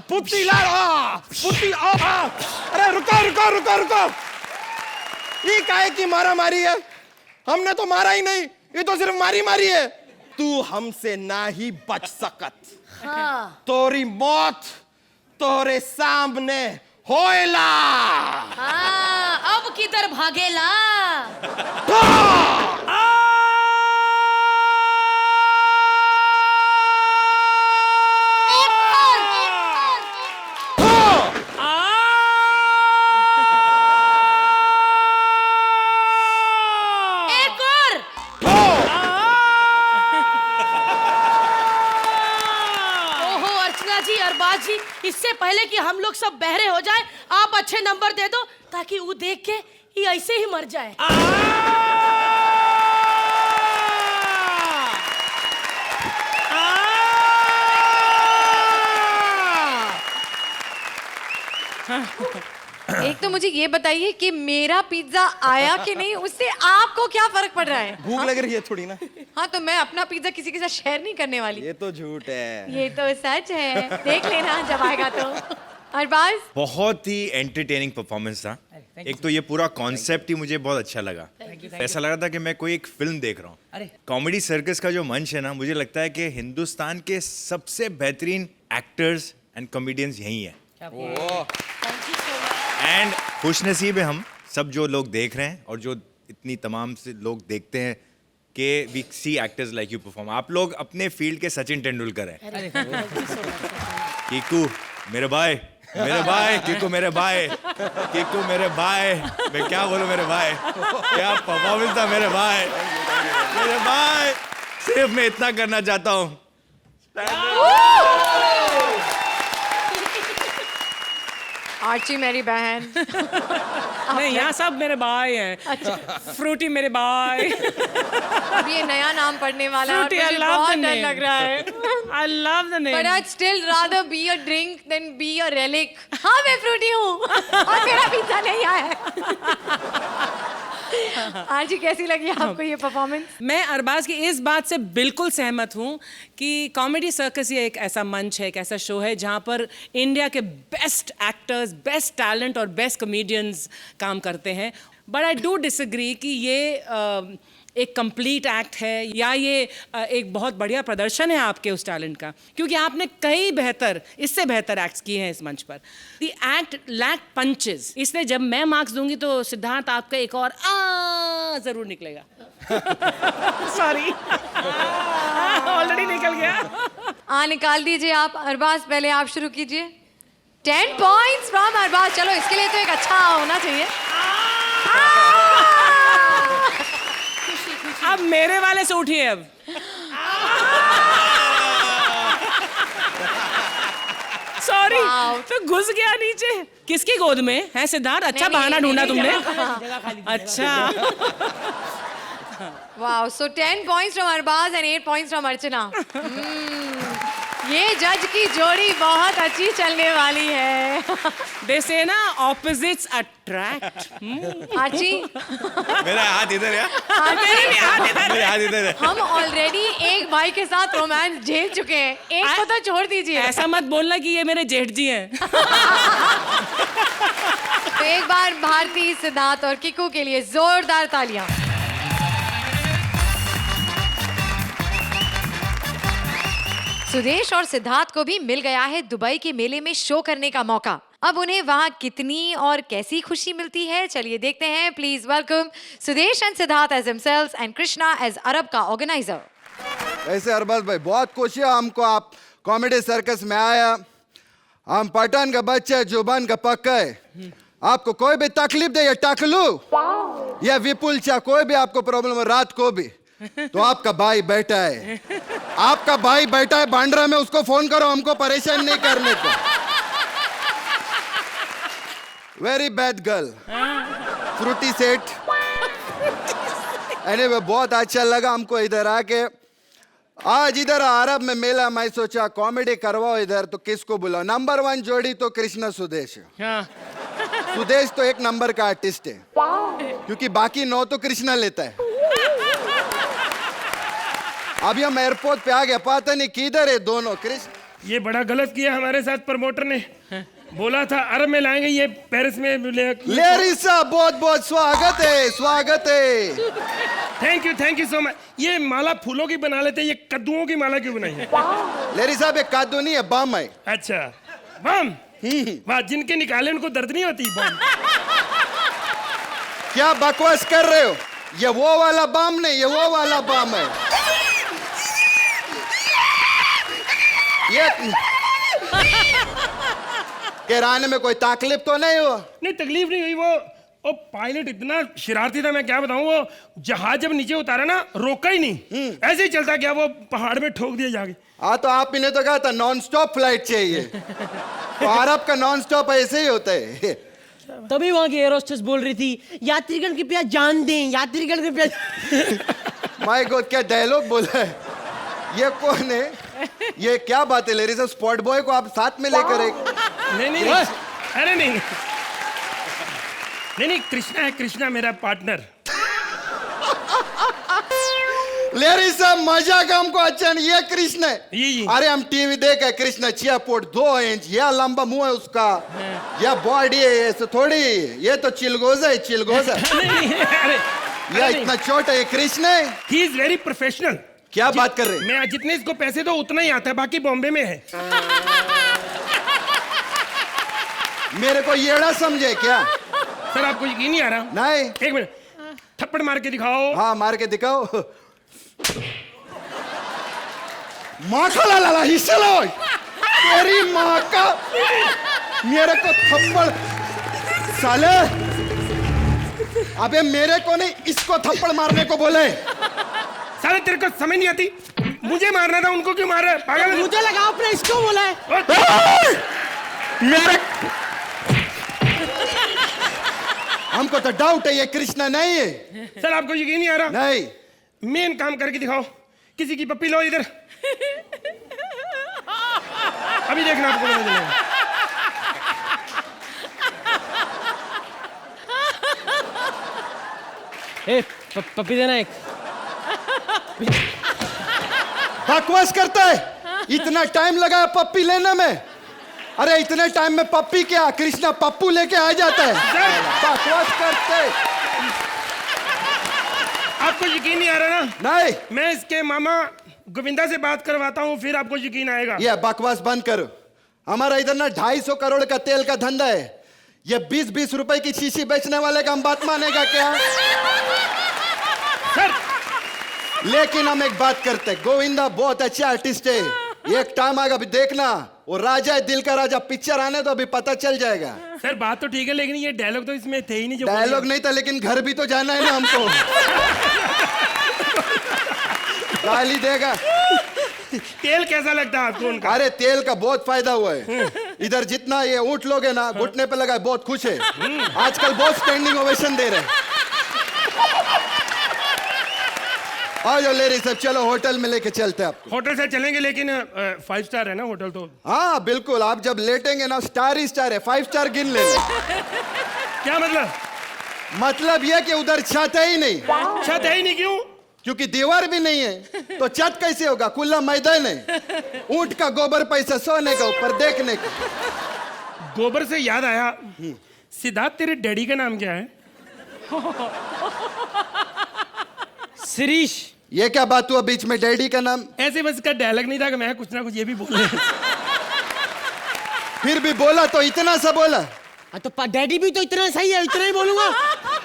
[SPEAKER 8] पुत्ती लाल पुत्ती अरे रुको ये काहे की मारा मारी है? हमने तो मारा ही नहीं, ये तो सिर्फ मारी है। तू हमसे ना ही बच सकत।
[SPEAKER 11] हाँ।
[SPEAKER 8] तोरी मौत तोरे सामने होएला।
[SPEAKER 11] हाँ, अब किधर भागेला? इससे पहले कि हम लोग सब बहरे हो जाए, आप अच्छे नंबर दे दो ताकि वो देख के ये ऐसे ही मर जाए।
[SPEAKER 1] एक तो मुझे ये बताइए कि मेरा पिज्जा आया कि नहीं, उससे आपको क्या फर्क पड़ रहा है?
[SPEAKER 8] भूख लग रही है थोड़ी ना।
[SPEAKER 1] हाँ, तो मैं अपना पिज्जा किसी के साथ शेयर नहीं करने वाली।
[SPEAKER 8] ये तो झूठ है।
[SPEAKER 1] ये तो सच है, देख लेना जब आएगा तो। अरबाज,
[SPEAKER 6] बहुत ही एंटरटेनिंग परफॉर्मेंस था। एक तो ये पूरा कॉन्सेप्ट ही मुझे बहुत अच्छा लगा। ऐसा लग रहा था कि मैं कोई एक फिल्म देख रहा हूँ। कॉमेडी सर्कस का जो मंच है ना, मुझे लगता है कि हिंदुस्तान के सबसे बेहतरीन एक्टर्स एंड कॉमेडियंस यही है। एंड खुशनसीब है हम सब जो लोग देख रहे हैं और जो इतनी तमाम से लोग देखते हैं कि we see actors like you perform. आप लोग अपने फील्ड के सचिन तेंदुलकर हैं। कीकू मेरे भाई कीकू मेरे भाई मैं क्या बोलूं मेरे भाई, क्या परफॉर्मेंस था मेरे भाई। सिर्फ मैं इतना करना चाहता हूँ।
[SPEAKER 1] आर्ची मेरी बहन।
[SPEAKER 5] नहीं, यहाँ सब मेरे भाई हैं।
[SPEAKER 1] अच्छा।
[SPEAKER 5] फ्रूटी मेरे भाई।
[SPEAKER 1] अब ये नया नाम पढ़ने वाला है और
[SPEAKER 5] Fruity, I
[SPEAKER 1] मुझे
[SPEAKER 5] love
[SPEAKER 1] बहुत
[SPEAKER 5] the
[SPEAKER 1] डर
[SPEAKER 5] name.
[SPEAKER 1] लग रहा है।
[SPEAKER 5] I love the name.
[SPEAKER 1] But I'd still rather be a drink than be a relic. हाँ, मैं फ्रूटी हूँ और मेरा पिज्जा नहीं आया है। आर्ची, कैसी लगी आपको ये परफॉर्मेंस?
[SPEAKER 5] मैं अरबाज की इस बात से बिल्कुल सहमत हूँ कि कॉमेडी सर्कस ये एक ऐसा मंच है, एक ऐसा शो है जहाँ पर इंडिया के बेस्ट एक्टर्स, बेस्ट टैलेंट और बेस्ट कॉमेडियंस काम करते हैं। बट आई डू डिसएग्री कि ये एक कंप्लीट एक्ट है या ये एक बहुत बढ़िया प्रदर्शन है आपके उस टैलेंट का, क्योंकि आपने कई इससे बेहतर एक्ट्स किए हैं इस मंच पर। द एक्ट लैक पंचेस, इसलिए जब मैं मार्क्स दूंगी तो सिद्धार्थ आपका एक और जरूर निकलेगा। सॉरी, ऑलरेडी निकल गया।
[SPEAKER 1] निकाल दीजिए आप। अरबाज, पहले आप शुरू कीजिए। 10 पॉइंट्स फ्रॉम अरबाज। चलो, इसके लिए तो एक अच्छा होना चाहिए।
[SPEAKER 5] अब मेरे वाले से उठिए। अब सॉरी, तो घुस गया नीचे। किसकी गोद में है सिद्धार्थ? अच्छा बहाना ढूंढा तुमने। अच्छा,
[SPEAKER 1] wow, so 10 points from Arbaaz and 8 points from Archana. ये जज की जोड़ी बहुत अच्छी चलने वाली है।
[SPEAKER 5] दे से ना ऑपोजिट्स अट्रैक्ट।
[SPEAKER 1] आर्ची,
[SPEAKER 6] मेरा हाथ इधर है। मेरे हाथ इधर है।
[SPEAKER 1] हम ऑलरेडी एक भाई के साथ रोमांस झेल चुके हैं, एक को तो छोड़ दीजिए।
[SPEAKER 5] ऐसा मत बोलना कि ये मेरे जेठ जी हैं।
[SPEAKER 1] तो एक बार भारती, सिद्धार्थ और किकू के लिए जोरदार तालियां। सुदेश और सिद्धार्थ को भी मिल गया है दुबई के मेले में शो करने का मौका। अब उन्हें वहां कितनी और कैसी खुशी मिलती है, चलिए देखते हैं। Please welcome Sudesh and Siddharth as himselves and Krishna as अरब का ऑर्गेनाइजर।
[SPEAKER 10] वैसे अरबाज भाई बहुत खुशी है हमको आप कॉमेडी सर्कस में आया। हम पठान का बच्चा है, जुबान का पक्का है। आपको कोई भी तकलीफ दे या टकलू या विपुल चाह कोई भी आपको प्रॉब्लम हो रात को भी, तो आपका भाई बैठा है, आपका भाई बैठा है बांद्रा में, उसको फोन करो, हमको परेशान नहीं करने को। Very bad girl, Frooti set. Anyway बहुत अच्छा लगा हमको इधर आके। आज इधर अरब में मेला, मैं सोचा कॉमेडी करवाओ इधर, तो किसको बुलाओ? नंबर 1 जोड़ी तो कृष्णा सुदेश है। सुदेश तो एक नंबर का आर्टिस्ट है, क्योंकि बाकी 9 तो कृष्णा लेता है। अभी हम एयरपोर्ट पे आ गए, पता नहीं किधर है दोनों कृष्ण।
[SPEAKER 12] ये बड़ा गलत किया हमारे साथ प्रमोटर ने, बोला था अरब में लाएंगे, ये पेरिस में
[SPEAKER 10] लेरी साहब बहुत बहुत स्वागत है, स्वागत है।
[SPEAKER 12] Thank you so much. ये माला फूलों की बना लेते, ये कद्दुओं की माला क्यों बनाई है?
[SPEAKER 10] लेरी साहब एक कद्दू नहीं है, बम है।
[SPEAKER 12] अच्छा बम, वाह, जिनके निकाले उनको दर्द नहीं होती। बम
[SPEAKER 10] क्या बकवास कर रहे हो? ये वो वाला बम नहीं, ये वो वाला बम है। ये किराने में कोई तकलीफ तो नहीं हुआ?
[SPEAKER 12] नहीं, तकलीफ नहीं हुई। वो पायलट इतना शरारती था, मैं क्या बताऊं। वो जहाज जब नीचे उतारा ना, रोका ही नहीं, ऐसे ही चलता गया, वो पहाड़ में ठोक दिया जाके।
[SPEAKER 10] हाँ, तो आप इन्हें तो कहा था नॉन स्टॉप फ्लाइट चाहिए। तो अरब का नॉन स्टॉप ऐसे ही होता है।
[SPEAKER 9] तभी वहाँ की एयर होस्टेस बोल रही थी, यात्रीगण कृपया जान दें, यात्रीगण कृपया।
[SPEAKER 10] माय गॉड, क्या डायलॉग बोला है। ये कौन है? ये क्या बात है लेरी साहब? स्पॉट बॉय को आप साथ में लेकर एक
[SPEAKER 12] नहीं, अरे नहीं, कृष्णा है, कृष्णा मेरा पार्टनर।
[SPEAKER 10] लेरी साहब मजाक हमको अच्छा नहीं। ये कृष्ण है। अरे हम टीवी देखे, कृष्ण 6 फुट 2 इंच, यह लंबा मुंह है उसका, यह बॉडी है, ऐसे थोड़ी, ये तो चिलगोजा है, चिलगोजा। यह इतना छोटा है, कृष्ण है।
[SPEAKER 12] He is very professional.
[SPEAKER 10] क्या बात कर रहे हैं?
[SPEAKER 12] मैं जितने इसको पैसे दो उतना ही आता है, बाकी बॉम्बे में है।
[SPEAKER 10] मेरे को येड़ा समझे क्या?
[SPEAKER 12] सर आपको यकीन नहीं आ रहा?
[SPEAKER 10] नहीं।
[SPEAKER 12] एक मिनट, थप्पड़ मार के दिखाओ।
[SPEAKER 10] हाँ, मार के दिखाओ। माँ का लाला हिस्सा लो, तेरी माँ का, मेरे को थप्पड़ साले। अबे मेरे को नहीं, इसको थप्पड़ मारने को बोले।
[SPEAKER 12] साले तेरे को समझ नहीं आती? मुझे मारना था, उनको क्यों मार रहा है? पागल।
[SPEAKER 9] मुझे लगा आपने इसको बोला है।
[SPEAKER 10] मेरे हमको तो डाउट है ये कृष्णा नहीं है।
[SPEAKER 12] सर आपको यकीन नहीं आ रहा?
[SPEAKER 10] नहीं।
[SPEAKER 12] मेन काम करके दिखाओ, किसी की पप्पी लो इधर। अभी देखना आपको पता चलेगा।
[SPEAKER 9] पप्पी देना एक।
[SPEAKER 10] बकवास करता है, इतना टाइम लगा पप्पी लेने में। अरे इतने टाइम में पप्पी क्या, कृष्णा पप्पू लेके आ जाता है। बकवास करते।
[SPEAKER 12] आपको यकीन नहीं आ रहा ना?
[SPEAKER 10] नहीं।
[SPEAKER 12] मैं इसके मामा गोविंदा से बात करवाता हूँ, फिर आपको यकीन आएगा।
[SPEAKER 10] ये बकवास बंद करो। हमारा इधर ना 250 करोड़ का तेल का धंधा है। ये 20-20 रुपए की शीशी बेचने वाले का हम बात मानेगा क्या?
[SPEAKER 12] सर
[SPEAKER 10] लेकिन हम एक बात करते हैं, गोविंदा बहुत अच्छा आर्टिस्ट है। एक टाइम आएगा, अभी देखना, वो राजा है, दिल का राजा पिक्चर आने तो अभी पता चल जाएगा।
[SPEAKER 12] सर बात तो ठीक है, लेकिन ये डायलॉग तो इसमें थे ही नहीं। जो
[SPEAKER 10] डायलॉग नहीं था, लेकिन घर भी तो जाना है ना हमको। गाली देगा।
[SPEAKER 12] तेल कैसा लगता है आपको उनका?
[SPEAKER 10] अरे तेल का बहुत फायदा हुआ है। इधर जितना ये ऊँट लोगे ना, घुटने पे लगा है, बहुत खुश है। आजकल बहुत स्टैंडिंग ओवेशन दे रहे हैं। आ जाओ लेरी साहब, चलो होटल में लेके चलते हैं आपको।
[SPEAKER 12] होटल से चलेंगे, लेकिन 5 स्टार है ना होटल तो?
[SPEAKER 10] हाँ बिल्कुल, आप जब लेटेंगे ना, स्टार ही स्टार है, 5 स्टार गिन लेना।
[SPEAKER 12] क्या मतलब?
[SPEAKER 10] मतलब यह कि उधर छत है ही नहीं।
[SPEAKER 12] छत है ही नहीं? क्यों?
[SPEAKER 10] क्योंकि दीवार भी नहीं है, तो छत कैसे होगा? खुला मैदान है। ऊंट का गोबर पैसा सोने का, ऊपर देखने का।
[SPEAKER 12] गोबर से याद आया, सिद्धार्थ तेरे डैडी का नाम क्या है?
[SPEAKER 9] शिरीष।
[SPEAKER 10] ये क्या बात हुआ बीच में डैडी का नाम?
[SPEAKER 12] ऐसे बस का डायलॉग नहीं था कि मैं कुछ ना कुछ ये भी बोल
[SPEAKER 10] फिर भी बोला तो इतना सा बोला।
[SPEAKER 9] तो डैडी भी तो इतना सही है, इतना ही बोलूंगा।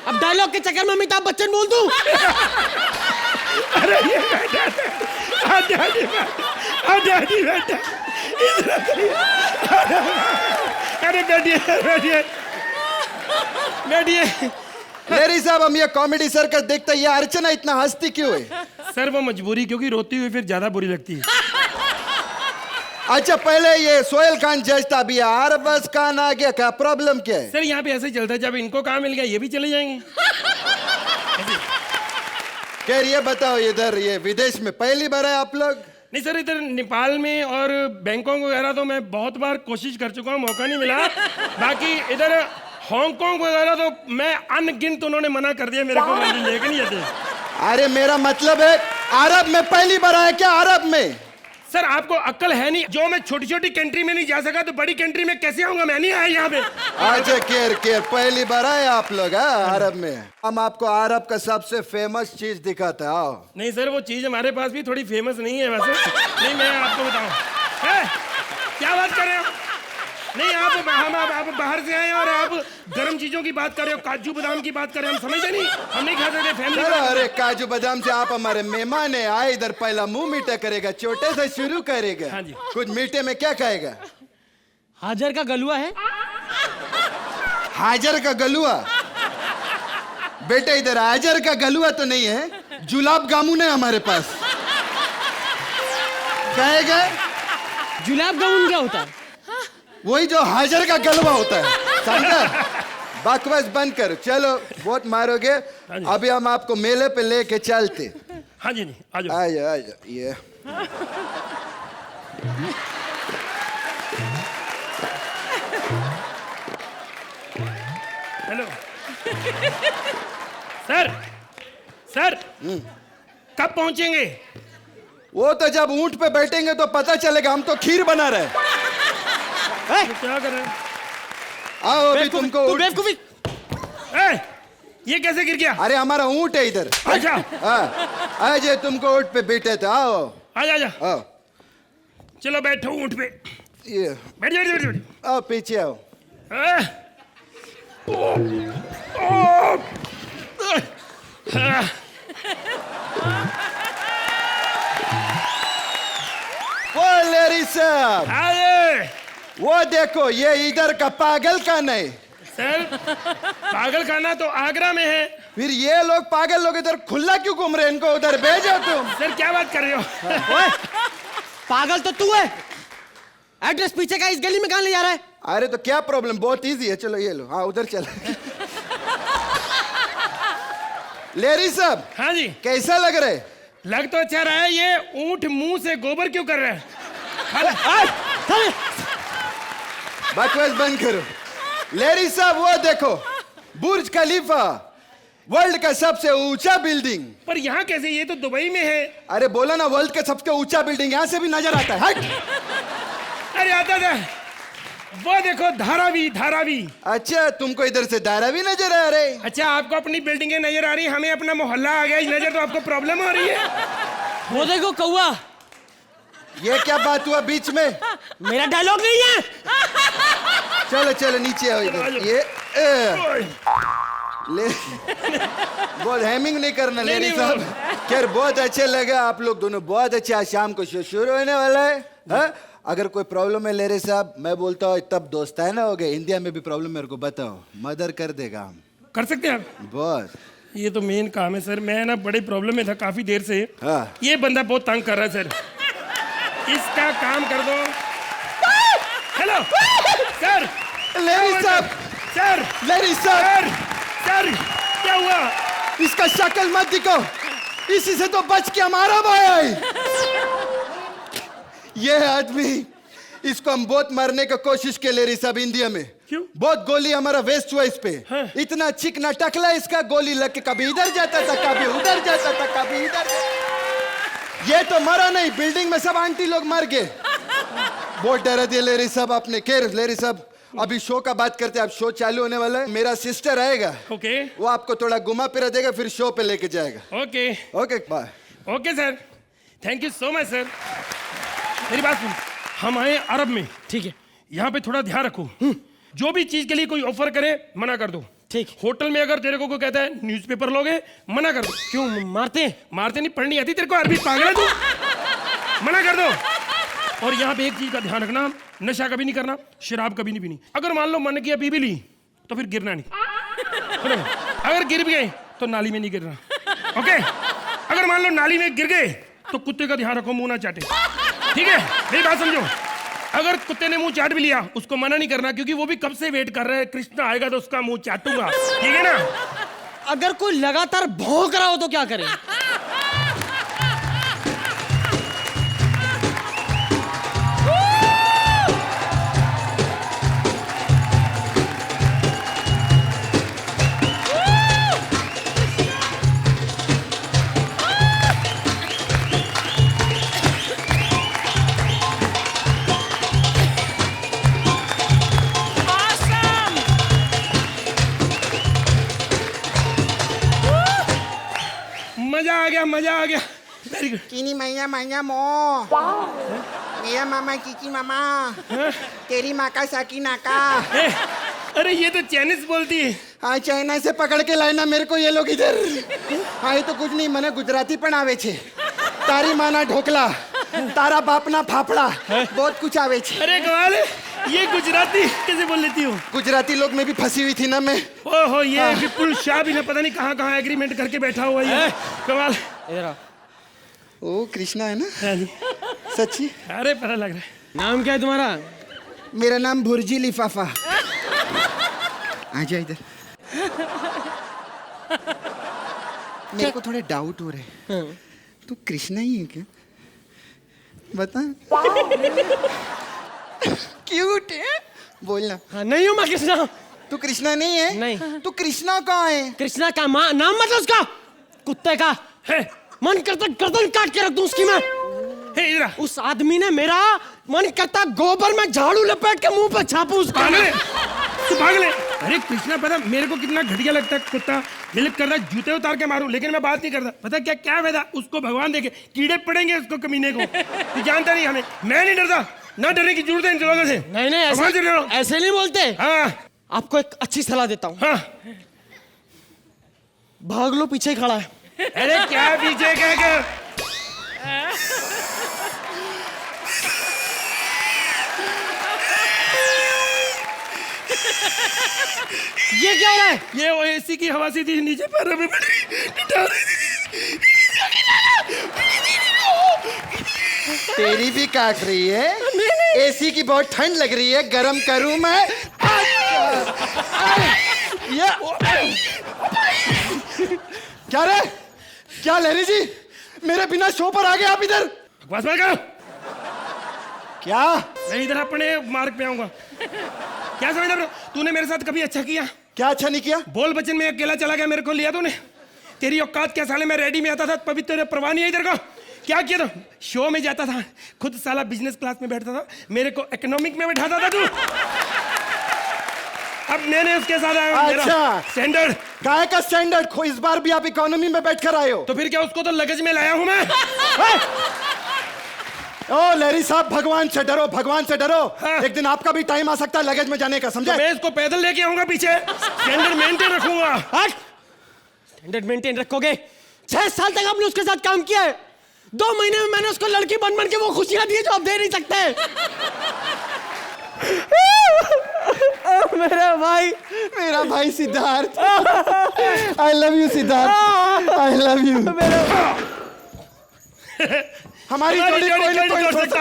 [SPEAKER 9] अब डायलॉग के चक्कर में अमिताभ बच्चन बोल दूं?
[SPEAKER 12] अरे ये डैडी बैठे अरे बैठिए बैठिए बैठिए।
[SPEAKER 10] लेरी साहब, हम ये कॉमेडी सर्कस देखते हैं, ये अर्चना इतना हंसती क्यों है?
[SPEAKER 12] सर वो मजबूरी, क्योंकि रोती हुई फिर ज्यादा बुरी लगती है।
[SPEAKER 10] अच्छा, पहले ये सोहेल खान जज था, अभी अरबाज खान आ गया, क्या प्रॉब्लम क्या है?
[SPEAKER 12] सर यहाँ पे ऐसे ही चलता है, जब इनको काम मिल गया ये भी चले जाएंगे।
[SPEAKER 10] खैर ये बताओ, इधर ये विदेश में पहली बार है आप लोग?
[SPEAKER 12] नहीं सर, इधर नेपाल में और बैंकॉक वगैरह तो मैं बहुत बार कोशिश कर चुका हूँ, मौका नहीं मिला। बाकी इधर हांगकांग वगैरह तो मैं अनगिनत, उन्होंने मना कर दिया मेरे को, लेके नहीं आते।
[SPEAKER 10] अरे मेरा मतलब है अरब में पहली बार आया क्या? अरब में
[SPEAKER 12] सर आपको अक्ल है नहीं, जो मैं छोटी छोटी कंट्री में नहीं जा सका तो बड़ी कंट्री में कैसे आऊंगा? मैं नहीं आया यहाँ पे।
[SPEAKER 10] अच्छा केर पहली बार आए आप लोग अरब में। हम आपको अरब का सबसे फेमस चीज दिखाते हैं, आओ।
[SPEAKER 12] नहीं सर, वो चीज हमारे पास भी थोड़ी फेमस नहीं है वैसे। नहीं मैं आपको बताऊं, क्या बात कर रहे हो? नहीं आप बाहर से आए और आप गर्म चीजों की बात कर रहे हो, काजू बादाम की बात कर रहे हो, हम समझते नहीं, हम नहीं खा सकते फैमिली।
[SPEAKER 10] अरे काजू बादाम से आप हमारे मेहमान है, आए इधर पहला मुंह मीठा करेगा, छोटे से शुरू करेगा।
[SPEAKER 12] हाँ जी।
[SPEAKER 10] कुछ मीठे में क्या खाएगा?
[SPEAKER 3] हाजर का गलुआ है।
[SPEAKER 10] हाजर का गलुआ? बेटे इधर हाजर का गलुआ तो नहीं है, जुलाब जामुन है हमारे पास। कहेगा
[SPEAKER 3] जुलाब जामुन क्या होता है?
[SPEAKER 10] वही जो हाजर का गलवा होता है, समझा? बकवास बंद करो, चलो बहुत मारोगे। अभी हम आपको मेले पे लेके चलते।
[SPEAKER 12] हाँ जी, नहीं आ जाओ।
[SPEAKER 10] आ जाओ ये
[SPEAKER 12] हेलो सर, सर कब पहुंचेंगे?
[SPEAKER 10] वो तो जब ऊंट पे बैठेंगे तो पता चलेगा, हम तो खीर बना रहे हैं।
[SPEAKER 12] तो क्या कर रहे हैं?
[SPEAKER 10] आओ अभी तुमको
[SPEAKER 12] ये कैसे गिर गया?
[SPEAKER 10] अरे हमारा ऊंट है इधर।
[SPEAKER 12] अच्छा
[SPEAKER 10] आज तुमको ऊंट पे बैठे थे, आओ
[SPEAKER 12] आजा आजा।
[SPEAKER 10] आओ।
[SPEAKER 12] चलो बैठो ऊंट पे,
[SPEAKER 10] ये
[SPEAKER 12] बैठ बैठ बैठ बैठ।
[SPEAKER 10] आओ पीछे आओ। ओ लेरी साहब,
[SPEAKER 12] आए
[SPEAKER 10] वो देखो, ये इधर का पागल खाना है।
[SPEAKER 12] सर पागल खाना तो आगरा में है।
[SPEAKER 10] फिर ये लोग पागल लोग इधर खुला क्यों घूम रहे हैं? इनको उधर भेजो तुम।
[SPEAKER 12] सर क्या बात कर रहे हो?
[SPEAKER 3] ओए, पागल तो तू है। एड्रेस पीछे का, इस गली में कहाँ ले जा रहा है?
[SPEAKER 10] अरे तो क्या प्रॉब्लम, बहुत इजी है, चलो ये लो। हाँ उधर चलो। लेरी साहब।
[SPEAKER 12] हाँ जी।
[SPEAKER 10] कैसा लग रहा है?
[SPEAKER 12] लग तो अच्छा रहा है। ये ऊंट मुंह से गोबर क्यों कर रहा है?
[SPEAKER 10] बकवास बंद करो। लेरी साहब वो देखो, बुर्ज खलीफा, वर्ल्ड का सबसे ऊंचा बिल्डिंग।
[SPEAKER 12] पर यहाँ कैसे? ये तो दुबई में है।
[SPEAKER 10] अरे बोला ना, वर्ल्ड का सबसे ऊंचा बिल्डिंग, यहाँ से भी नजर आता है। हट।
[SPEAKER 12] अरे आता था। वो देखो धारावी, धारावी।
[SPEAKER 10] अच्छा तुमको इधर से धारावी नजर आ रहे?
[SPEAKER 12] अच्छा आपको अपनी बिल्डिंगें नजर आ रही, हमें अपना मोहल्ला आ गया नजर, तो आपको प्रॉब्लम हो रही है।
[SPEAKER 3] वो देखो कौवा।
[SPEAKER 10] ये क्या बात हुआ बीच में?
[SPEAKER 3] मेरा डायलॉग नहीं है।
[SPEAKER 10] चलो चलो नीचे आओ इधर। ये ले बहुत हैमिंग नहीं करना लेरी साहब। खैर बहुत अच्छे लगा, आप लोग दोनों बहुत अच्छे। आज शाम को शो शुरू होने वाला है। हाँ? अगर कोई प्रॉब्लम है लेरी साहब, मैं बोलता हूँ तब दोस्ताना हो गए। इंडिया में भी प्रॉब्लम मेरे को बताओ, मदर कर देगा हम।
[SPEAKER 12] कर सकते हैं आप?
[SPEAKER 10] बहुत।
[SPEAKER 12] ये तो मेन काम है सर। मैं ना बड़ी प्रॉब्लम में था काफी देर से।
[SPEAKER 10] हाँ।
[SPEAKER 12] ये बंदा बहुत तंग कर रहा है सर, इसका काम कर दो। Hello sir.
[SPEAKER 10] लेरी साहब,
[SPEAKER 12] सर
[SPEAKER 10] लेरी साहब,
[SPEAKER 12] सर क्या हुआ?
[SPEAKER 10] इसका शक्ल मत दिखाओ, इसी से तो बच के हमारा भाई आई। ये आदमी, इसको हम बहुत मारने का कोशिश के लेरी साहब इंडिया में।
[SPEAKER 12] क्यों?
[SPEAKER 10] बहुत गोली हमारा वेस्ट हुआ इस पे।
[SPEAKER 12] हाँ।
[SPEAKER 10] इतना चिकना टकला, इसका गोली लग के कभी इधर जाता था, कभी उधर जाता था, कभी इधर। ये तो मरा नहीं, बिल्डिंग में सब आंटी लोग मर गए। बहुत डरा दिया लेरी साहब आपने। खैर लेरी साहब, अभी शो का बात करते हैं। अब शो चालू होने वाला है, मेरा सिस्टर आएगा।
[SPEAKER 12] ओके।
[SPEAKER 10] वो आपको थोड़ा घुमा फिरा देगा, फिर शो पे लेके जाएगा।
[SPEAKER 12] Okay
[SPEAKER 10] okay bye.
[SPEAKER 12] Okay sir, thank you so much sir. मेरी बात सुन, हम आए अरब में, ठीक है? यहाँ पे थोड़ा ध्यान रखो, जो भी चीज के लिए कोई ऑफर करे मना कर दो। ठीक। होटल में अगर तेरे को कोई कहता है न्यूज़पेपर लोगे, मना कर दो। क्यों मारते? मारते नहीं, पढ़नी आती तेरे को? अरबी पागल है तू? मना कर दो। और यहाँ पे एक चीज का ध्यान रखना, नशा कभी नहीं करना, शराब कभी नहीं पीनी। अगर मान लो मन किया पी भी ली तो फिर गिरना नहीं। अगर गिर भी गए तो नाली में नहीं गिरना, ओके? अगर मान लो नाली में गिर गए तो कुत्ते का ध्यान रखो, मुंह ना चाटे, ठीक है? मेरी बात समझो। अगर कुत्ते ने मुंह चाट भी लिया उसको मना नहीं करना, क्योंकि वो भी कब से वेट कर रहा है, कृष्ण आएगा तो उसका मुंह चाटूंगा, ठीक है ना?
[SPEAKER 9] अगर कोई लगातार भौंक रहा हो तो क्या करें?
[SPEAKER 12] मजा आ गया। Very good.
[SPEAKER 8] Kini maya maya mo. Mia mama kiki mama. तेरी माँ का साकी नाका।
[SPEAKER 12] अरे ये तो चाइनीज बोलती है।
[SPEAKER 8] हाँ, चाइना से पकड़ के लाए ना मेरे को ये लोग इधर। हाँ, ये तो कुछ नहीं, मने गुजराती पण आवे छे। तारी माना ढोकला, तारा बाप ना फाफड़ा, बहुत कुछ आवे छे।
[SPEAKER 12] अरे कमाल है, ये गुजराती कैसे बोल लेती हो?
[SPEAKER 8] गुजराती लोग में भी फंसी हुई थी ना मैं।
[SPEAKER 12] ओहो, ये विपुल शाह भी ना पता नहीं कहाँ एग्रीमेंट करके बैठा हुआ है। कमाल।
[SPEAKER 8] ओ कृष्णा है ना?
[SPEAKER 12] हाँ जी।
[SPEAKER 8] सच्ची?
[SPEAKER 12] अरे पता लग रहा है।
[SPEAKER 9] नाम क्या है तुम्हारा?
[SPEAKER 8] मेरा नाम भुर्जी लिफाफा। आजा इधर। मेरे को थोड़े डाउट हो रहे हैं। तू कृष्णा ही है क्या? बता। क्यूट है, बोलना।
[SPEAKER 9] हाँ, नहीं हूँ मैं कृष्णा।
[SPEAKER 8] तू कृष्णा नहीं है?
[SPEAKER 9] नहीं।
[SPEAKER 8] तू कृष्णा कहाँ है?
[SPEAKER 9] कृष्णा का नाम मतलब उसका कुत्ते का
[SPEAKER 12] है।
[SPEAKER 9] मन करता गर्दन काट के रख दूं उसकी मैं।
[SPEAKER 12] इधर
[SPEAKER 9] उस आदमी ने मेरा मन करता गोबर में झाड़ू लपेट के मुंह पर छापू उसका।
[SPEAKER 12] तू भाग ले। अरे कृष्णा, पता मेरे को कितना घटिया लगता है कुत्ता। दिल करता है जूते उतार के मारूं, लेकिन मैं बात नहीं करता। पता क्या क्या फायदा, उसको भगवान देखे कीड़े पड़ेंगे उसको कमीने को। तू जानता नहीं हमें। मैं नहीं डरता, ना डरने की जरूरत है इन लोगों से।
[SPEAKER 9] नहीं ऐसे नहीं बोलते।
[SPEAKER 12] हाँ।
[SPEAKER 9] आपको एक अच्छी सलाह देता हूँ।
[SPEAKER 12] हाँ।
[SPEAKER 9] भाग लो, पीछे खड़ा है।
[SPEAKER 12] अरे क्या पीछे क्या?
[SPEAKER 9] ये क्या हो रहा है?
[SPEAKER 12] ये वो एसी की हवा सी थी, नीचे पैरों में पड़ रही।
[SPEAKER 8] तेरी भी काट रही है? एसी की बहुत ठंड लग रही है, गरम करूं मैं? क्या रे? क्या लहरी जी, मेरे बिना शो पर आ गए आप इधर?
[SPEAKER 12] बकवास मत करो।
[SPEAKER 8] क्या?
[SPEAKER 12] मैं इधर अपने मार्ग पे आऊंगा। क्या समझ रहा? तूने मेरे साथ कभी अच्छा किया?
[SPEAKER 8] क्या अच्छा नहीं किया?
[SPEAKER 12] बोल बचन में अकेला चला गया, मेरे को लिया तूने। तेरी औकात क्या? साले मैं रेडी में आता था, पवित्र परवाह नहीं है इधर का। क्या किया था? शो में जाता था, खुद साला बिजनेस क्लास में बैठता था, मेरे को इकोनॉमिक में बैठाता था तू। अब मैंने उसके साथ आया।
[SPEAKER 8] अच्छा,
[SPEAKER 12] स्टैंडर्ड।
[SPEAKER 8] काय का स्टैंडर्ड? इस बार भी आप इकोनॉमी में बैठ कर आए हो?
[SPEAKER 12] तो फिर क्या, उसको तो लगेज में लाया हूं मैं।
[SPEAKER 8] ओ लहरी साहब, भगवान से डरो, भगवान से डरो।
[SPEAKER 12] हाँ।
[SPEAKER 8] एक दिन आपका भी टाइम आ सकता है लगेज में जाने का, समझे?
[SPEAKER 12] तो मैं इसको पैदल लेके आऊंगा पीछे, स्टैंडर्ड मेंटेन रखूंगा।
[SPEAKER 9] स्टैंडर्ड मेंटेन रखोगे? 6 साल तक आपने उसके साथ काम किया है। 2 महीने में मैंने उसको लड़की बन के वो खुशियां दी जो आप दे नहीं सकते।
[SPEAKER 8] मेरा भाई Siddharth. I love you Siddharth, I love you. हमारी जोड़ी कोई नहीं तोड़ सकता।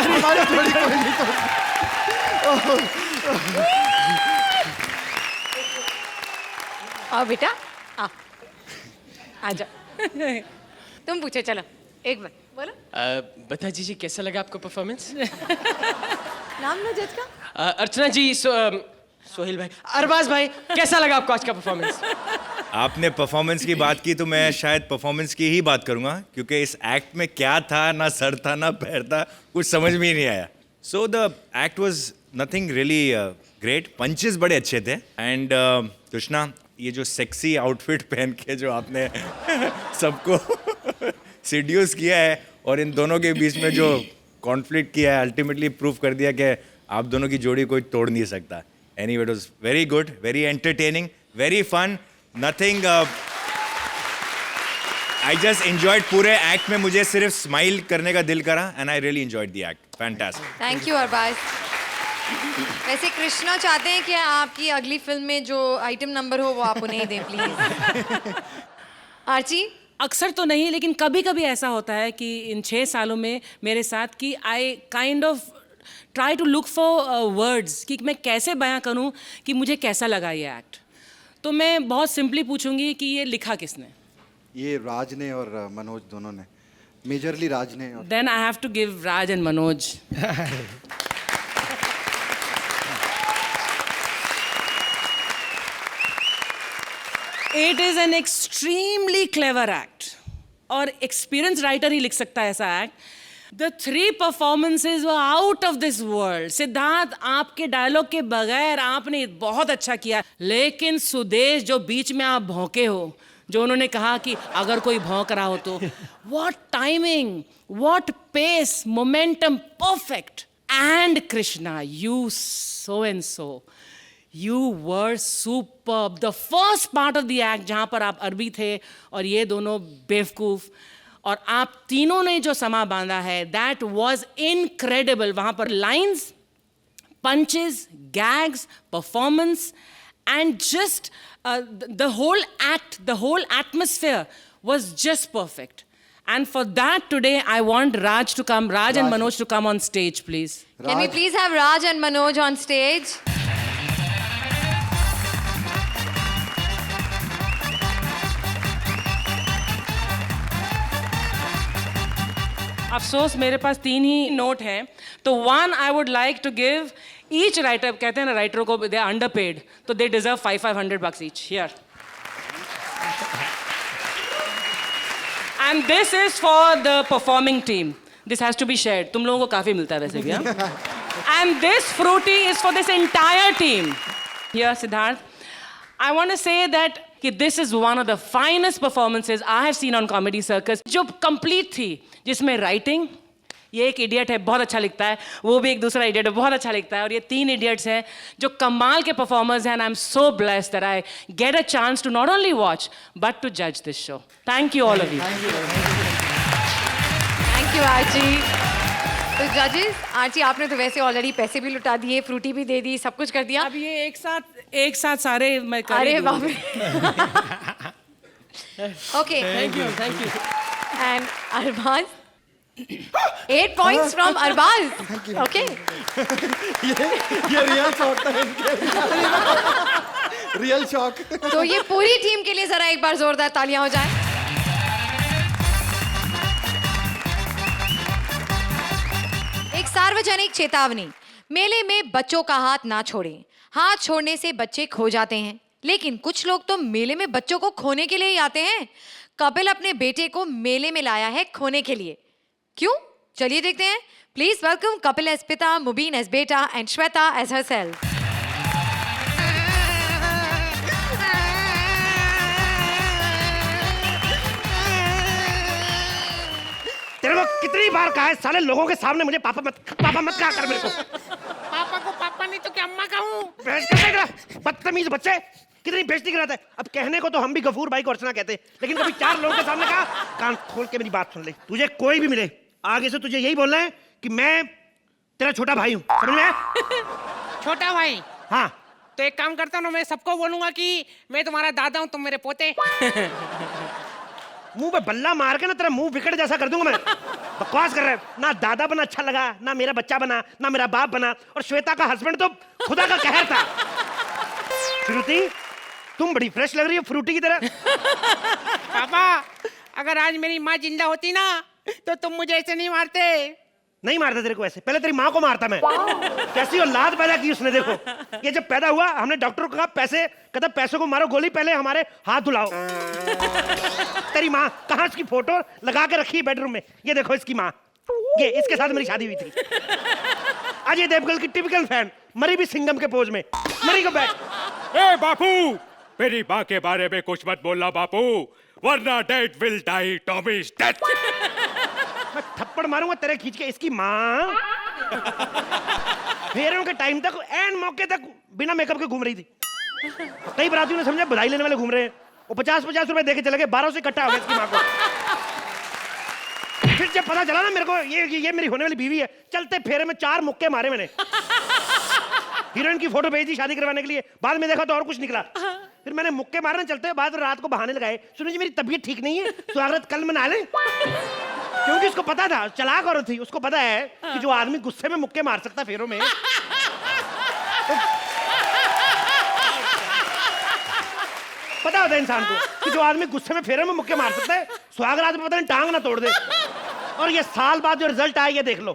[SPEAKER 8] हमारी जोड़ी कोई नहीं तोड़ सकता।
[SPEAKER 1] आओ बेटा, आओ, आजा। तुम पूछो, चलो एक बार बोलो।
[SPEAKER 13] बता दीजिए कैसा लगा आपको परफॉर्मेंस?
[SPEAKER 1] नाम ना जज का?
[SPEAKER 13] अर्चना जी, सोहेल भाई, अरबाज भाई, कैसा लगा आपको आज का परफॉर्मेंस?
[SPEAKER 6] आपने परफॉर्मेंस की बात की तो मैं शायद परफॉर्मेंस की ही बात करूंगा, क्योंकि इस एक्ट में क्या था, ना सर था ना पैर था, कुछ समझ में ही नहीं आया। So the act was nothing really great. Punches बड़े अच्छे थे। एंड कृष्णा, ये जो सेक्सी आउटफिट पहन के जो आपने सबको सीड्यूस किया है और इन दोनों के बीच में जो कॉन्फ्लिक्ट किया है, अल्टीमेटली प्रूव कर दिया कि आप दोनों की जोड़ी कोई तोड़ नहीं सकता। Anyway, it was very good, very entertaining, very fun, nothing I just enjoyed पूरे act में मुझे सिर्फ smile करने का दिल करा and I really enjoyed the act. Fantastic.
[SPEAKER 1] Thank you Arbaaz. वैसे कृष्णा चाहते हैं कि आपकी अगली फिल्म में जो आइटम नंबर हो वो आप उन्हें ही दें प्लीज। आर्ची?
[SPEAKER 5] अक्सर तो नहीं, लेकिन कभी कभी ऐसा होता है कि इन 6 सालों में मेरे साथ कि I kind of try to look for words कि मैं कैसे बयां करूं कि मुझे कैसा लगा ये एक्ट। तो मैं बहुत सिंपली पूछूंगी कि ये लिखा किसने?
[SPEAKER 10] ये राज ने और मनोज दोनों ने, मेजरली राज ने। और
[SPEAKER 5] then I have to give Raj and Manoj. It is an extremely clever act और एक्सपीरियंस राइटर ही लिख सकता है ऐसा एक्ट। The 3 performances were out of this world. Siddharth, आपके डायलॉग के बगैर आपने बहुत अच्छा किया, लेकिन सुदेश जो बीच में आप भौंके हो, जो उन्होंने कहा कि अगर कोई भौंक रहा हो तो what timing, what pace, momentum, perfect. And Krishna, you so and so. You were superb. The first part of the act जहाँ पर आप अरबी थे और ये दोनों बेवकूफ, और आप तीनों ने जो समा बांधा है, that was incredible. वहाँ पर lines, punches, gags, performance, and just the whole act, the whole atmosphere was just perfect. And for that today, I want Raj to come, Raj and Manoj to come on stage, please.
[SPEAKER 1] Can we please have Raj and Manoj on stage?
[SPEAKER 5] अफसोस मेरे पास 3 ही note हैं, तो 1 I would like to give each writer, कहते हैं ना राइटरों को they are underpaid, तो they deserve 500 bucks each. Here. And this is for the performing team. This has to be shared. तुम लोगों को काफी मिलता है वैसे भी, हाँ? And this fruity is for this entire team. Here, Siddharth. I want to say that this is one of the finest performances I have seen on Comedy Circus, जो complete थी, जिसमें writing, ये एक idiot है बहुत अच्छा लिखता है, वो भी एक दूसरा idiot है बहुत अच्छा लिखता है, और ये 3 idiots हैं जो कमाल के performers हैं, and I'm so blessed that I get a chance to not only watch but to judge this show. Thank you all of you.
[SPEAKER 1] Thank you Archie. तो जजेस, आर्ची आपने तो वैसे ऑलरेडी पैसे भी लुटा दिए, फ्रूटी भी दे दी, सब कुछ कर दिया।
[SPEAKER 5] अब ये एक साथ सारे मैं कर
[SPEAKER 1] अरे
[SPEAKER 5] दूंगी।
[SPEAKER 1] बाप रे। Okay,
[SPEAKER 13] thank you.
[SPEAKER 1] And Arbaaz, 8 points from Arbaaz. Okay,
[SPEAKER 10] ये रियल शॉक था इनके। Real shock.
[SPEAKER 1] तो ये पूरी टीम के लिए जरा एक बार जोरदार तालियां हो जाए। एक सार्वजनिक चेतावनी, मेले में बच्चों का हाथ ना छोड़ें। हाथ छोड़ने से बच्चे खो जाते हैं, लेकिन कुछ लोग तो मेले में बच्चों को खोने के लिए ही आते हैं। कपिल अपने बेटे को मेले में लाया है खोने के लिए, क्यों? चलिए देखते हैं। प्लीज वेलकम कपिल एज पिता, मुबीन एज बेटा एंड श्वेता एज हरसेल्फ।
[SPEAKER 12] तेरे को कितनी बार कहा है साले लोगों के सामने मुझे पापा मत कहा कर मेरे को।
[SPEAKER 11] पापा को पापा नहीं तो क्या अम्मा कहूँ?
[SPEAKER 12] बदतमीज बच्चे, कितनी बेइज्जती कराता है। अब कहने को तो हम भी गफूर भाई को अर्चना कहते हैं, लेकिन कभी 4 लोगों के सामने कहा। कान खोल के मेरी बात सुन ले, तुझे कोई भी मिले आगे से तुझे यही बोलना है कि मैं तेरा छोटा भाई हूँ, समझ में आया?
[SPEAKER 11] छोटा भाई?
[SPEAKER 12] हाँ।
[SPEAKER 11] तो एक काम करता हूँ, मैं सबको बोलूंगा कि मैं तुम्हारा दादा हूँ, तुम मेरे पोते।
[SPEAKER 12] मुंह पे बल्ला मार के ना तेरा मुंह विकेट जैसा कर दूंगा मैं। बकवास कर रहा है ना, दादा बना अच्छा लगा, ना मेरा बच्चा बना, ना मेरा बाप बना, और श्वेता का हस्बैंड तो खुदा का कहर था। श्रुति, तुम बड़ी फ्रेश लग रही हो फ्रूटी की तरह।
[SPEAKER 11] पापा, अगर आज मेरी माँ जिंदा होती ना तो तुम मुझे ऐसे नहीं मारते।
[SPEAKER 12] नहीं मारता तेरे को ऐसे, पहले तेरी माँ को मारता मैं। कैसी औलाद पैदा की उसने, देखो। ये जब पैदा हुआ हमने डॉक्टर को कहा पैसे, कहता पैसों को मारो गोली, पहले हमारे हाथ धुलाओ। तेरी माँ कहाँ, इसकी फोटो लगा के रखी है बेडरूम में, ये देखो इसकी माँ, ये इसके साथ मेरी शादी हुई थी। अजय देवगन की टिपिकल फैन, मरी भी सिंघम के पोज में, मरी को बैठ।
[SPEAKER 14] ए बापू, मेरी माँ के बारे में कुछ मत बोलना बापू, वरना dad will die Tommy's death.
[SPEAKER 12] मैं थप्पड़ मारूंगा तेरे खींच के, इसकी माँ फेरों के टाइम तक, एंड मौके तक बिना मेकअप के घूम रही थी। कई बरातियों ने समझा बधाई लेने वाले घूम रहे हैं, वो 50-50 रुपए देके चले गए, 1200 इकट्ठा हो गया इसकी माँ को। जब पता चला ना मेरे को ये मेरी होने वाली बीवी है, चलते फेरे में 4 मुक्के मारे मैंने। हीरोइन की फोटो भेजी शादी करवाने के लिए, बाद में देखा तो और कुछ निकला। फिर मैंने मुक्के मारने चलते बाद रात को बहाने लगाए, सुनो जी मेरी तबीयत ठीक नहीं है, स्वागत कल मना लें। क्योंकि उसको पता था, चालाक औरत थी, उसको पता है कि जो आदमी गुस्से में मुक्के मार सकता फेरों में, पता होता है इंसान को कि जो आदमी गुस्से में फेरों में मुक्के मार सकता है, सुहाग रात में पता नहीं टांग ना तोड़ दे। और ये साल बाद जो रिजल्ट आया ये देख लो।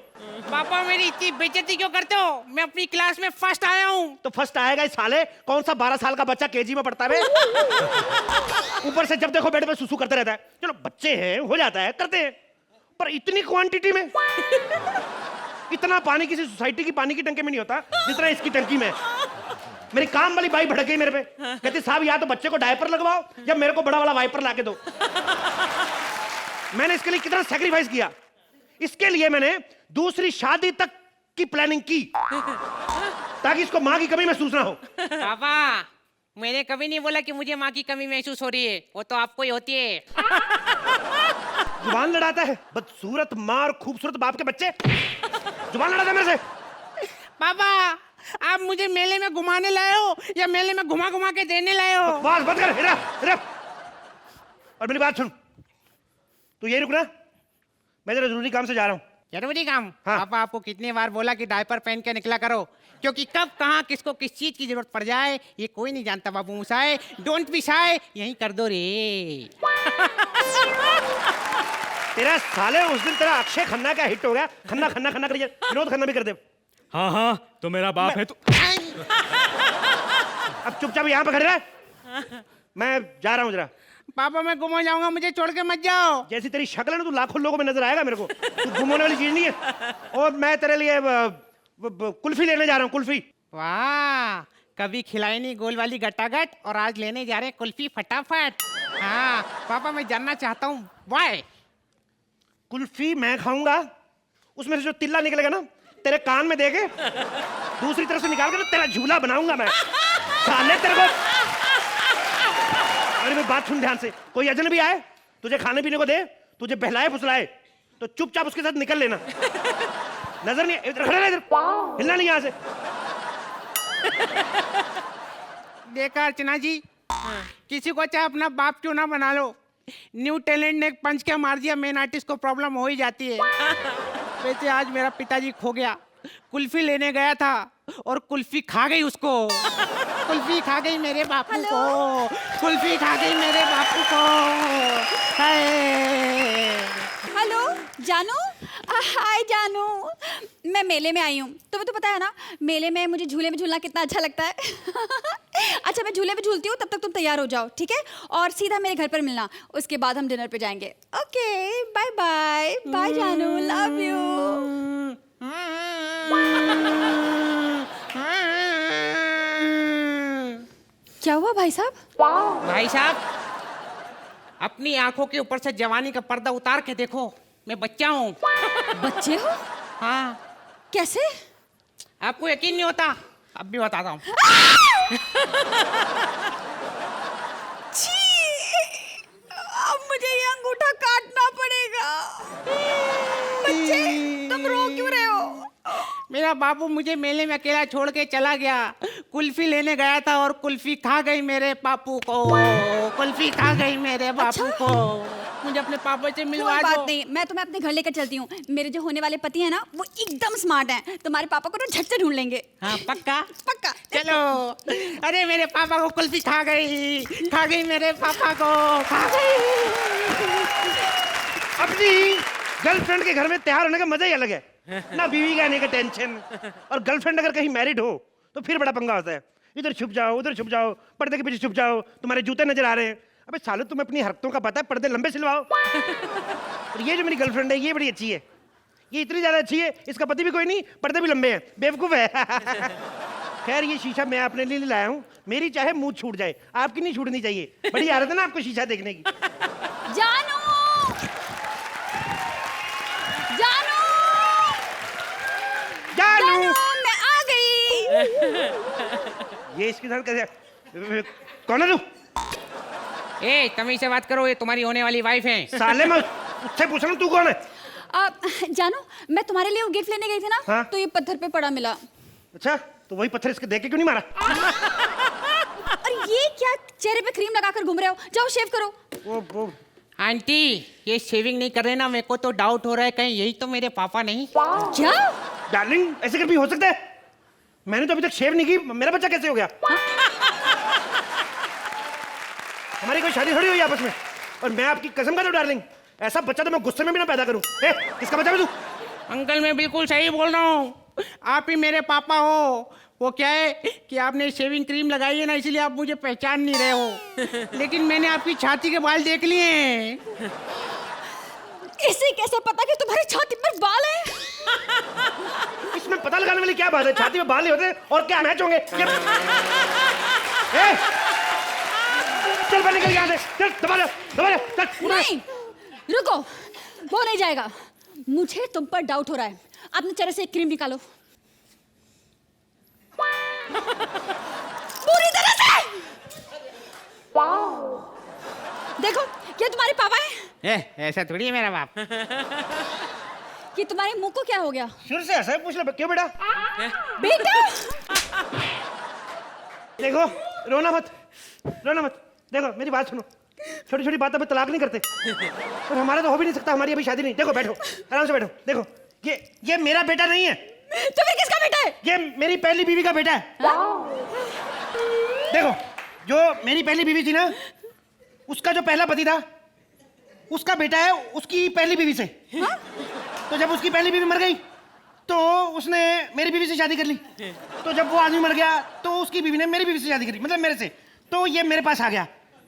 [SPEAKER 5] पापा मेरी इतनी बेइज्जती क्यों करते हो? मैं अपनी क्लास में फर्स्ट आया हूँ।
[SPEAKER 12] तो फर्स्ट आएगा इस साले, कौन सा 12 साल का बच्चा केजी में पढ़ता है? ऊपर से जब देखो बेड पे सुसु करते रहता है। चलो बच्चे हैं, हो जाता है, करते हैं, पर इतनी क्वांटिटी में इतना पानी किसी सोसाइटी की पानी की टंकी में नहीं होता जितना इसकी टंकी में। मेरी काम वाली बाई भड़क गई मेरे पे, कहती साहब या तो बच्चे को डायपर लगवाओ या मेरे को बड़ा वाला वाइपर लाके दो। मैंने इसके लिए कितना सैक्रिफाइस किया। इसके लिए मैंने दूसरी शादी तक की प्लानिंग की ताकि इसको माँ की कमी महसूस ना हो।
[SPEAKER 5] पापा मैंने कभी नहीं बोला कि मुझे माँ की कमी महसूस हो रही है, वो तो आपको ही होती है।
[SPEAKER 12] जुबान लड़ाता है, बदसूरत माँ और खूबसूरत बाप के बच्चे, जुबान लड़ाता है मेरे से।
[SPEAKER 5] पापा आप मुझे मेले में घुमाने लाए हो या मेले में घुमा घुमा के देने लाए हो?
[SPEAKER 12] बस बंद कर, हिरा, हिरा। और मेरी बात सुन, तू यही रुकना, मैं जरा जरूरी काम से जा रहा हूँ।
[SPEAKER 5] जरूरी काम?
[SPEAKER 12] हाँ।
[SPEAKER 5] पापा आपको कितनी बार बोला कि डायपर पहन के निकला करो, क्योंकि कब कहाँ किसको किस चीज की जरूरत पड़ जाए ये कोई नहीं जानता। बाबू मुसाए, डोंट बी शाय, यही कर दो रे।
[SPEAKER 12] तेरा साले उस दिन तेरा अक्षय खन्ना का हिट हो गया, खन्ना खन्ना खन्ना करिए, विनोद खन्ना भी कर दे।
[SPEAKER 14] हाँ हाँ तो मेरा बाप है तू।
[SPEAKER 12] अब चुपचाप यहाँ पे खड़े रह, मैं जा रहा हूँ जरा।
[SPEAKER 5] पापा मैं गुम हो जाऊंगा, मुझे छोड़ के मत जाओ।
[SPEAKER 12] जैसी तेरी शक्ल है ना, तू लाखों लोगों में नजर आएगा मेरे को, तू गुम होने वाली चीज नहीं है। और मैं तेरे लिए कुल्फी लेने जा रहा हूँ, कुल्फी।
[SPEAKER 5] वाह, कभी खिलाई नहीं गोल वाली गटागट और आज लेने जा रहे हैं कुल्फी फटाफट। हाँ पापा मैं जानना चाहता हूँ वाई।
[SPEAKER 12] कुल्फी मैं खाऊंगा, उसमें से जो तिल्ला निकलेगा ना तेरे कान में देके दूसरी तरफ से निकाल कर तेरा झूला बनाऊंगा मैं। साले तेरे को, अरे मेरी बात सुन ध्यान से, कोई अजनबी आए तुझे खाने पीने को दे, तुझे बहलाए फुसलाए तो चुपचाप उसके साथ निकल लेना। नजर नहीं, इधर खड़े रह, इधर हिलना नहीं यहाँ से।
[SPEAKER 5] देखा अर्चना जी, किसी को चाहे अपना बाप क्यों ना बना लो, न्यू टैलेंट ने एक पंच क्या मार दिया, मेन आर्टिस्ट को प्रॉब्लम हो ही जाती है। वैसे आज मेरा पिताजी खो गया, कुल्फी लेने गया था और कुल्फी खा गई उसको। कुल्फी खा गई मेरे बापू को, कुल्फी खा गई मेरे बापू को।
[SPEAKER 15] हेलो जानू, हाय जानू, मैं मेले में आई हूँ। तुम्हें तो पता है ना मेले में मुझे झूले में झूलना कितना अच्छा लगता है। अच्छा मैं झूले में झूलती हूँ, तब तक तुम तैयार हो जाओ, ठीक है? और सीधा मेरे घर पर मिलना, उसके बाद हम डिनर पे जाएंगे। ओके बाय बाय, बाय जानू, लव यू। क्या हुआ भाई साहब?
[SPEAKER 5] भाई साहब अपनी आंखों के ऊपर से जवानी का पर्दा उतार के देखो, मैं बच्चा हूँ।
[SPEAKER 15] बच्चे हो?
[SPEAKER 5] हाँ।
[SPEAKER 15] कैसे?
[SPEAKER 5] आपको यकीन नहीं होता, अब भी बताता हूँ।
[SPEAKER 15] अब मुझे ये अंगूठा काटना पड़ेगा। बच्चे तुम रो क्यों रहे हो?
[SPEAKER 5] मेरा बाबू मुझे मेले में अकेला छोड़ के चला गया, कुल्फी लेने गया था और कुल्फी खा गई मेरे पापू को, कुल्फी खा गई मेरे बापू को। मुझे अपने पापा से मिलवा दो।
[SPEAKER 15] कोई बात नहीं, मैं तुम्हें अपने घर लेकर चलती हूँ। मेरे जो होने वाले पति हैं ना वो एकदम स्मार्ट हैं, तुम्हारे पापा को तो झट से ढूंढ लेंगे।
[SPEAKER 5] हाँ पक्का?
[SPEAKER 15] पक्का।
[SPEAKER 5] चलो। अरे मेरे पापा को कुल्फी खा गई मेरे पापा को, खा गई।
[SPEAKER 12] अपनी गर्लफ्रेंड के घर में तैयार होने का मजा ही अलग है ना, बीवी का आने का टेंशन। और गर्लफ्रेंड अगर कहीं मैरिड हो तो फिर बड़ा पंगा होता है, इधर छुप जाओ उधर छुप जाओ, पर्दे के पीछे छुप जाओ, तुम्हारे जूते नजर आ रहे हैं। अबे साले तुम्हें अपनी हरकतों का पता है, पर्दे लंबे सिलवाओ। और ये जो मेरी गर्लफ्रेंड है ये बड़ी अच्छी है, ये इतनी ज्यादा अच्छी है, इसका पति भी कोई नहीं, पर्दे भी लंबे हैं, बेवकूफ है। खैर ये शीशा मैं अपने लिए लाया हूँ, मेरी चाहे मुंह छूट जाए, आपकी नहीं छूटनी चाहिए। बड़ी आदत है ना आपको शीशा देखने की।
[SPEAKER 15] जानू, जानू,
[SPEAKER 12] जानू,
[SPEAKER 15] मैं आ गई।
[SPEAKER 12] ये इसके साथ कैसे? कौन है तू?
[SPEAKER 5] ए तमीज से बात करो, ये तुम्हारी होने वाली वाइफ है।
[SPEAKER 12] साले मैं उससे पूछ रहा हूँ तू कौन है?
[SPEAKER 15] जानो, मैं तुम्हारे लिए वो गिफ्ट लेने गई थी ना,
[SPEAKER 12] हाँ?
[SPEAKER 15] तो ये पत्थर पे पड़ा मिला।
[SPEAKER 12] अच्छा, तो वही पत्थर इसके देख के क्यों नहीं मारा?
[SPEAKER 15] और ये क्या चेहरे पे क्रीम लगाकर घूम रहे हो? जाओ शेव करो।
[SPEAKER 12] वो
[SPEAKER 9] आंटी, ये शेविंग नहीं कर रहे ना, मेरे को तो डाउट हो रहा है कहीं यही तो मेरे पापा नहीं।
[SPEAKER 15] क्या?
[SPEAKER 12] डार्लिंग, ऐसे कर भी हो सकता है? मैंने तो अभी तक शेव नहीं की, मेरा बच्चा कैसे हो गया? हमारी कोई शादी थोड़ी हुई आपस में। और मैं आपकी कसम खाता हूं डार्लिंग, ऐसा बच्चा तो मैं गुस्से में भी ना पैदा करूं। किसका बच्चा है तू?
[SPEAKER 9] अंकल, मैं बिल्कुल सही बोल रहा हूँ, आप ही मेरे पापा हो। वो क्या है कि आपने शेविंग क्रीम लगाई है ना, इसलिए आप मुझे पहचान नहीं रहे हो, लेकिन मैंने आपकी छाती के बाल देख लिए हैं।
[SPEAKER 15] इसे कैसे पता कि तुम्हारी छाती पर बाल है?
[SPEAKER 12] इसमें पता लगाने वाली क्या बात है? छाती में बाल नहीं होते और क्या मैच होंगे? चल बाहर निकल यहाँ से, चल दबा ले, चल।
[SPEAKER 15] नहीं, रुको, वो नहीं जाएगा। मुझे तुम पर डाउट हो रहा है। अपने चेहरे से एक क्रीम निकालो। पूरी तरह से। देखो, ये तुम्हारे पापा है?
[SPEAKER 9] ऐसा थोड़ी है मेरा बाप।
[SPEAKER 15] कि तुम्हारे मुंह को क्या हो गया?
[SPEAKER 12] शुरू से ऐसा ही पूछ ले, क्यों बेटा?
[SPEAKER 15] बेटा!
[SPEAKER 12] देखो, रोना मत, रोना मत। देखो, मेरी बात सुनो, छोटी छोटी बातों पे तलाक नहीं करते, और हमारा तो हो भी नहीं सकता, हमारी अभी शादी नहीं। देखो, बैठो, आराम से बैठो। देखो, ये मेरा बेटा नहीं है।
[SPEAKER 15] तो फिर किसका बेटा है?
[SPEAKER 12] ये मेरी पहली बीवी का बेटा है। देखो, जो मेरी पहली बीवी थी ना, उसका जो पहला पति था, उसका बेटा है उसकी पहली बीवी से। तो जब उसकी पहली बीवी मर गई, तो उसने मेरी बीवी से शादी कर ली। तो जब वो आदमी मर गया, तो उसकी बीवी ने मेरी बीवी से शादी करी, मतलब मेरे से। तो ये मेरे पास आ गया।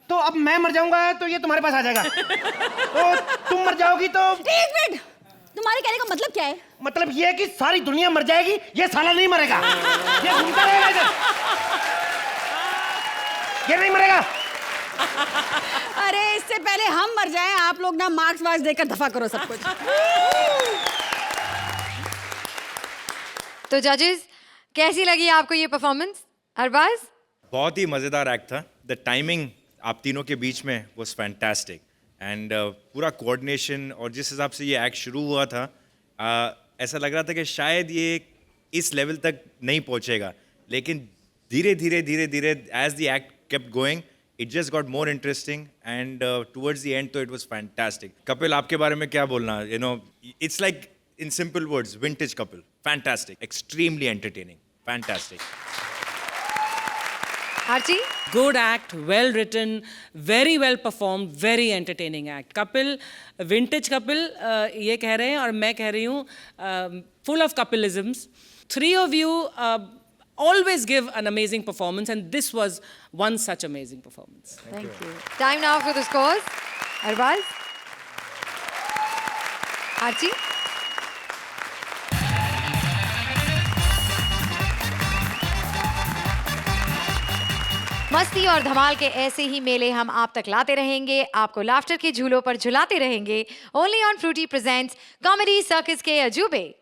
[SPEAKER 12] तो अब मैं मर जाऊंगा तो ये तुम्हारे पास आ जाएगा। तो तुम मर जाओगी तो...
[SPEAKER 15] एक मिनट, तुम्हारे कहने का मतलब क्या है?
[SPEAKER 12] मतलब ये है कि सारी दुनिया मर जाएगी, ये साला नहीं मरेगा। ये घूमता रहेगा इधर, ये नहीं मरेगा।
[SPEAKER 15] अरे इससे पहले हम मर जाएं, आप लोग ना मार्क्स वार्क्स देकर दफा करो सब कुछ।
[SPEAKER 1] तो जजेस, कैसी लगी आपको ये परफॉर्मेंस? अरबाज?
[SPEAKER 6] बहुत ही मज़ेदार एक्ट था। द टाइमिंग आप तीनों के बीच में वाज फैंटास्टिक एंड पूरा कोऑर्डिनेशन, और जिस हिसाब से ये एक्ट शुरू हुआ था, ऐसा लग रहा था कि शायद ये इस लेवल तक नहीं पहुंचेगा, लेकिन धीरे धीरे as the act kept going, it just got more interesting and towards the end तो इट वाज फैंटास्टिक। कपिल, आपके बारे में क्या बोलना? You know, it's like in simple words, vintage Kapil, fantastic, extremely entertaining, fantastic.
[SPEAKER 1] Archie?
[SPEAKER 5] Good act, well written, very well performed, very entertaining act. Kapil, vintage Kapil, ये कह रहे हैं और मैं कह रही हूँ, full of Kapilisms. Three of you always give an amazing performance, and this was one such amazing performance.
[SPEAKER 1] Thank you. Time now for the scores. Arbaz? Archie? मस्ती और धमाल के ऐसे ही मेले हम आप तक लाते रहेंगे, आपको लाफ्टर के झूलों पर झुलाते रहेंगे। Only on Frooti presents comedy circus के अजूबे।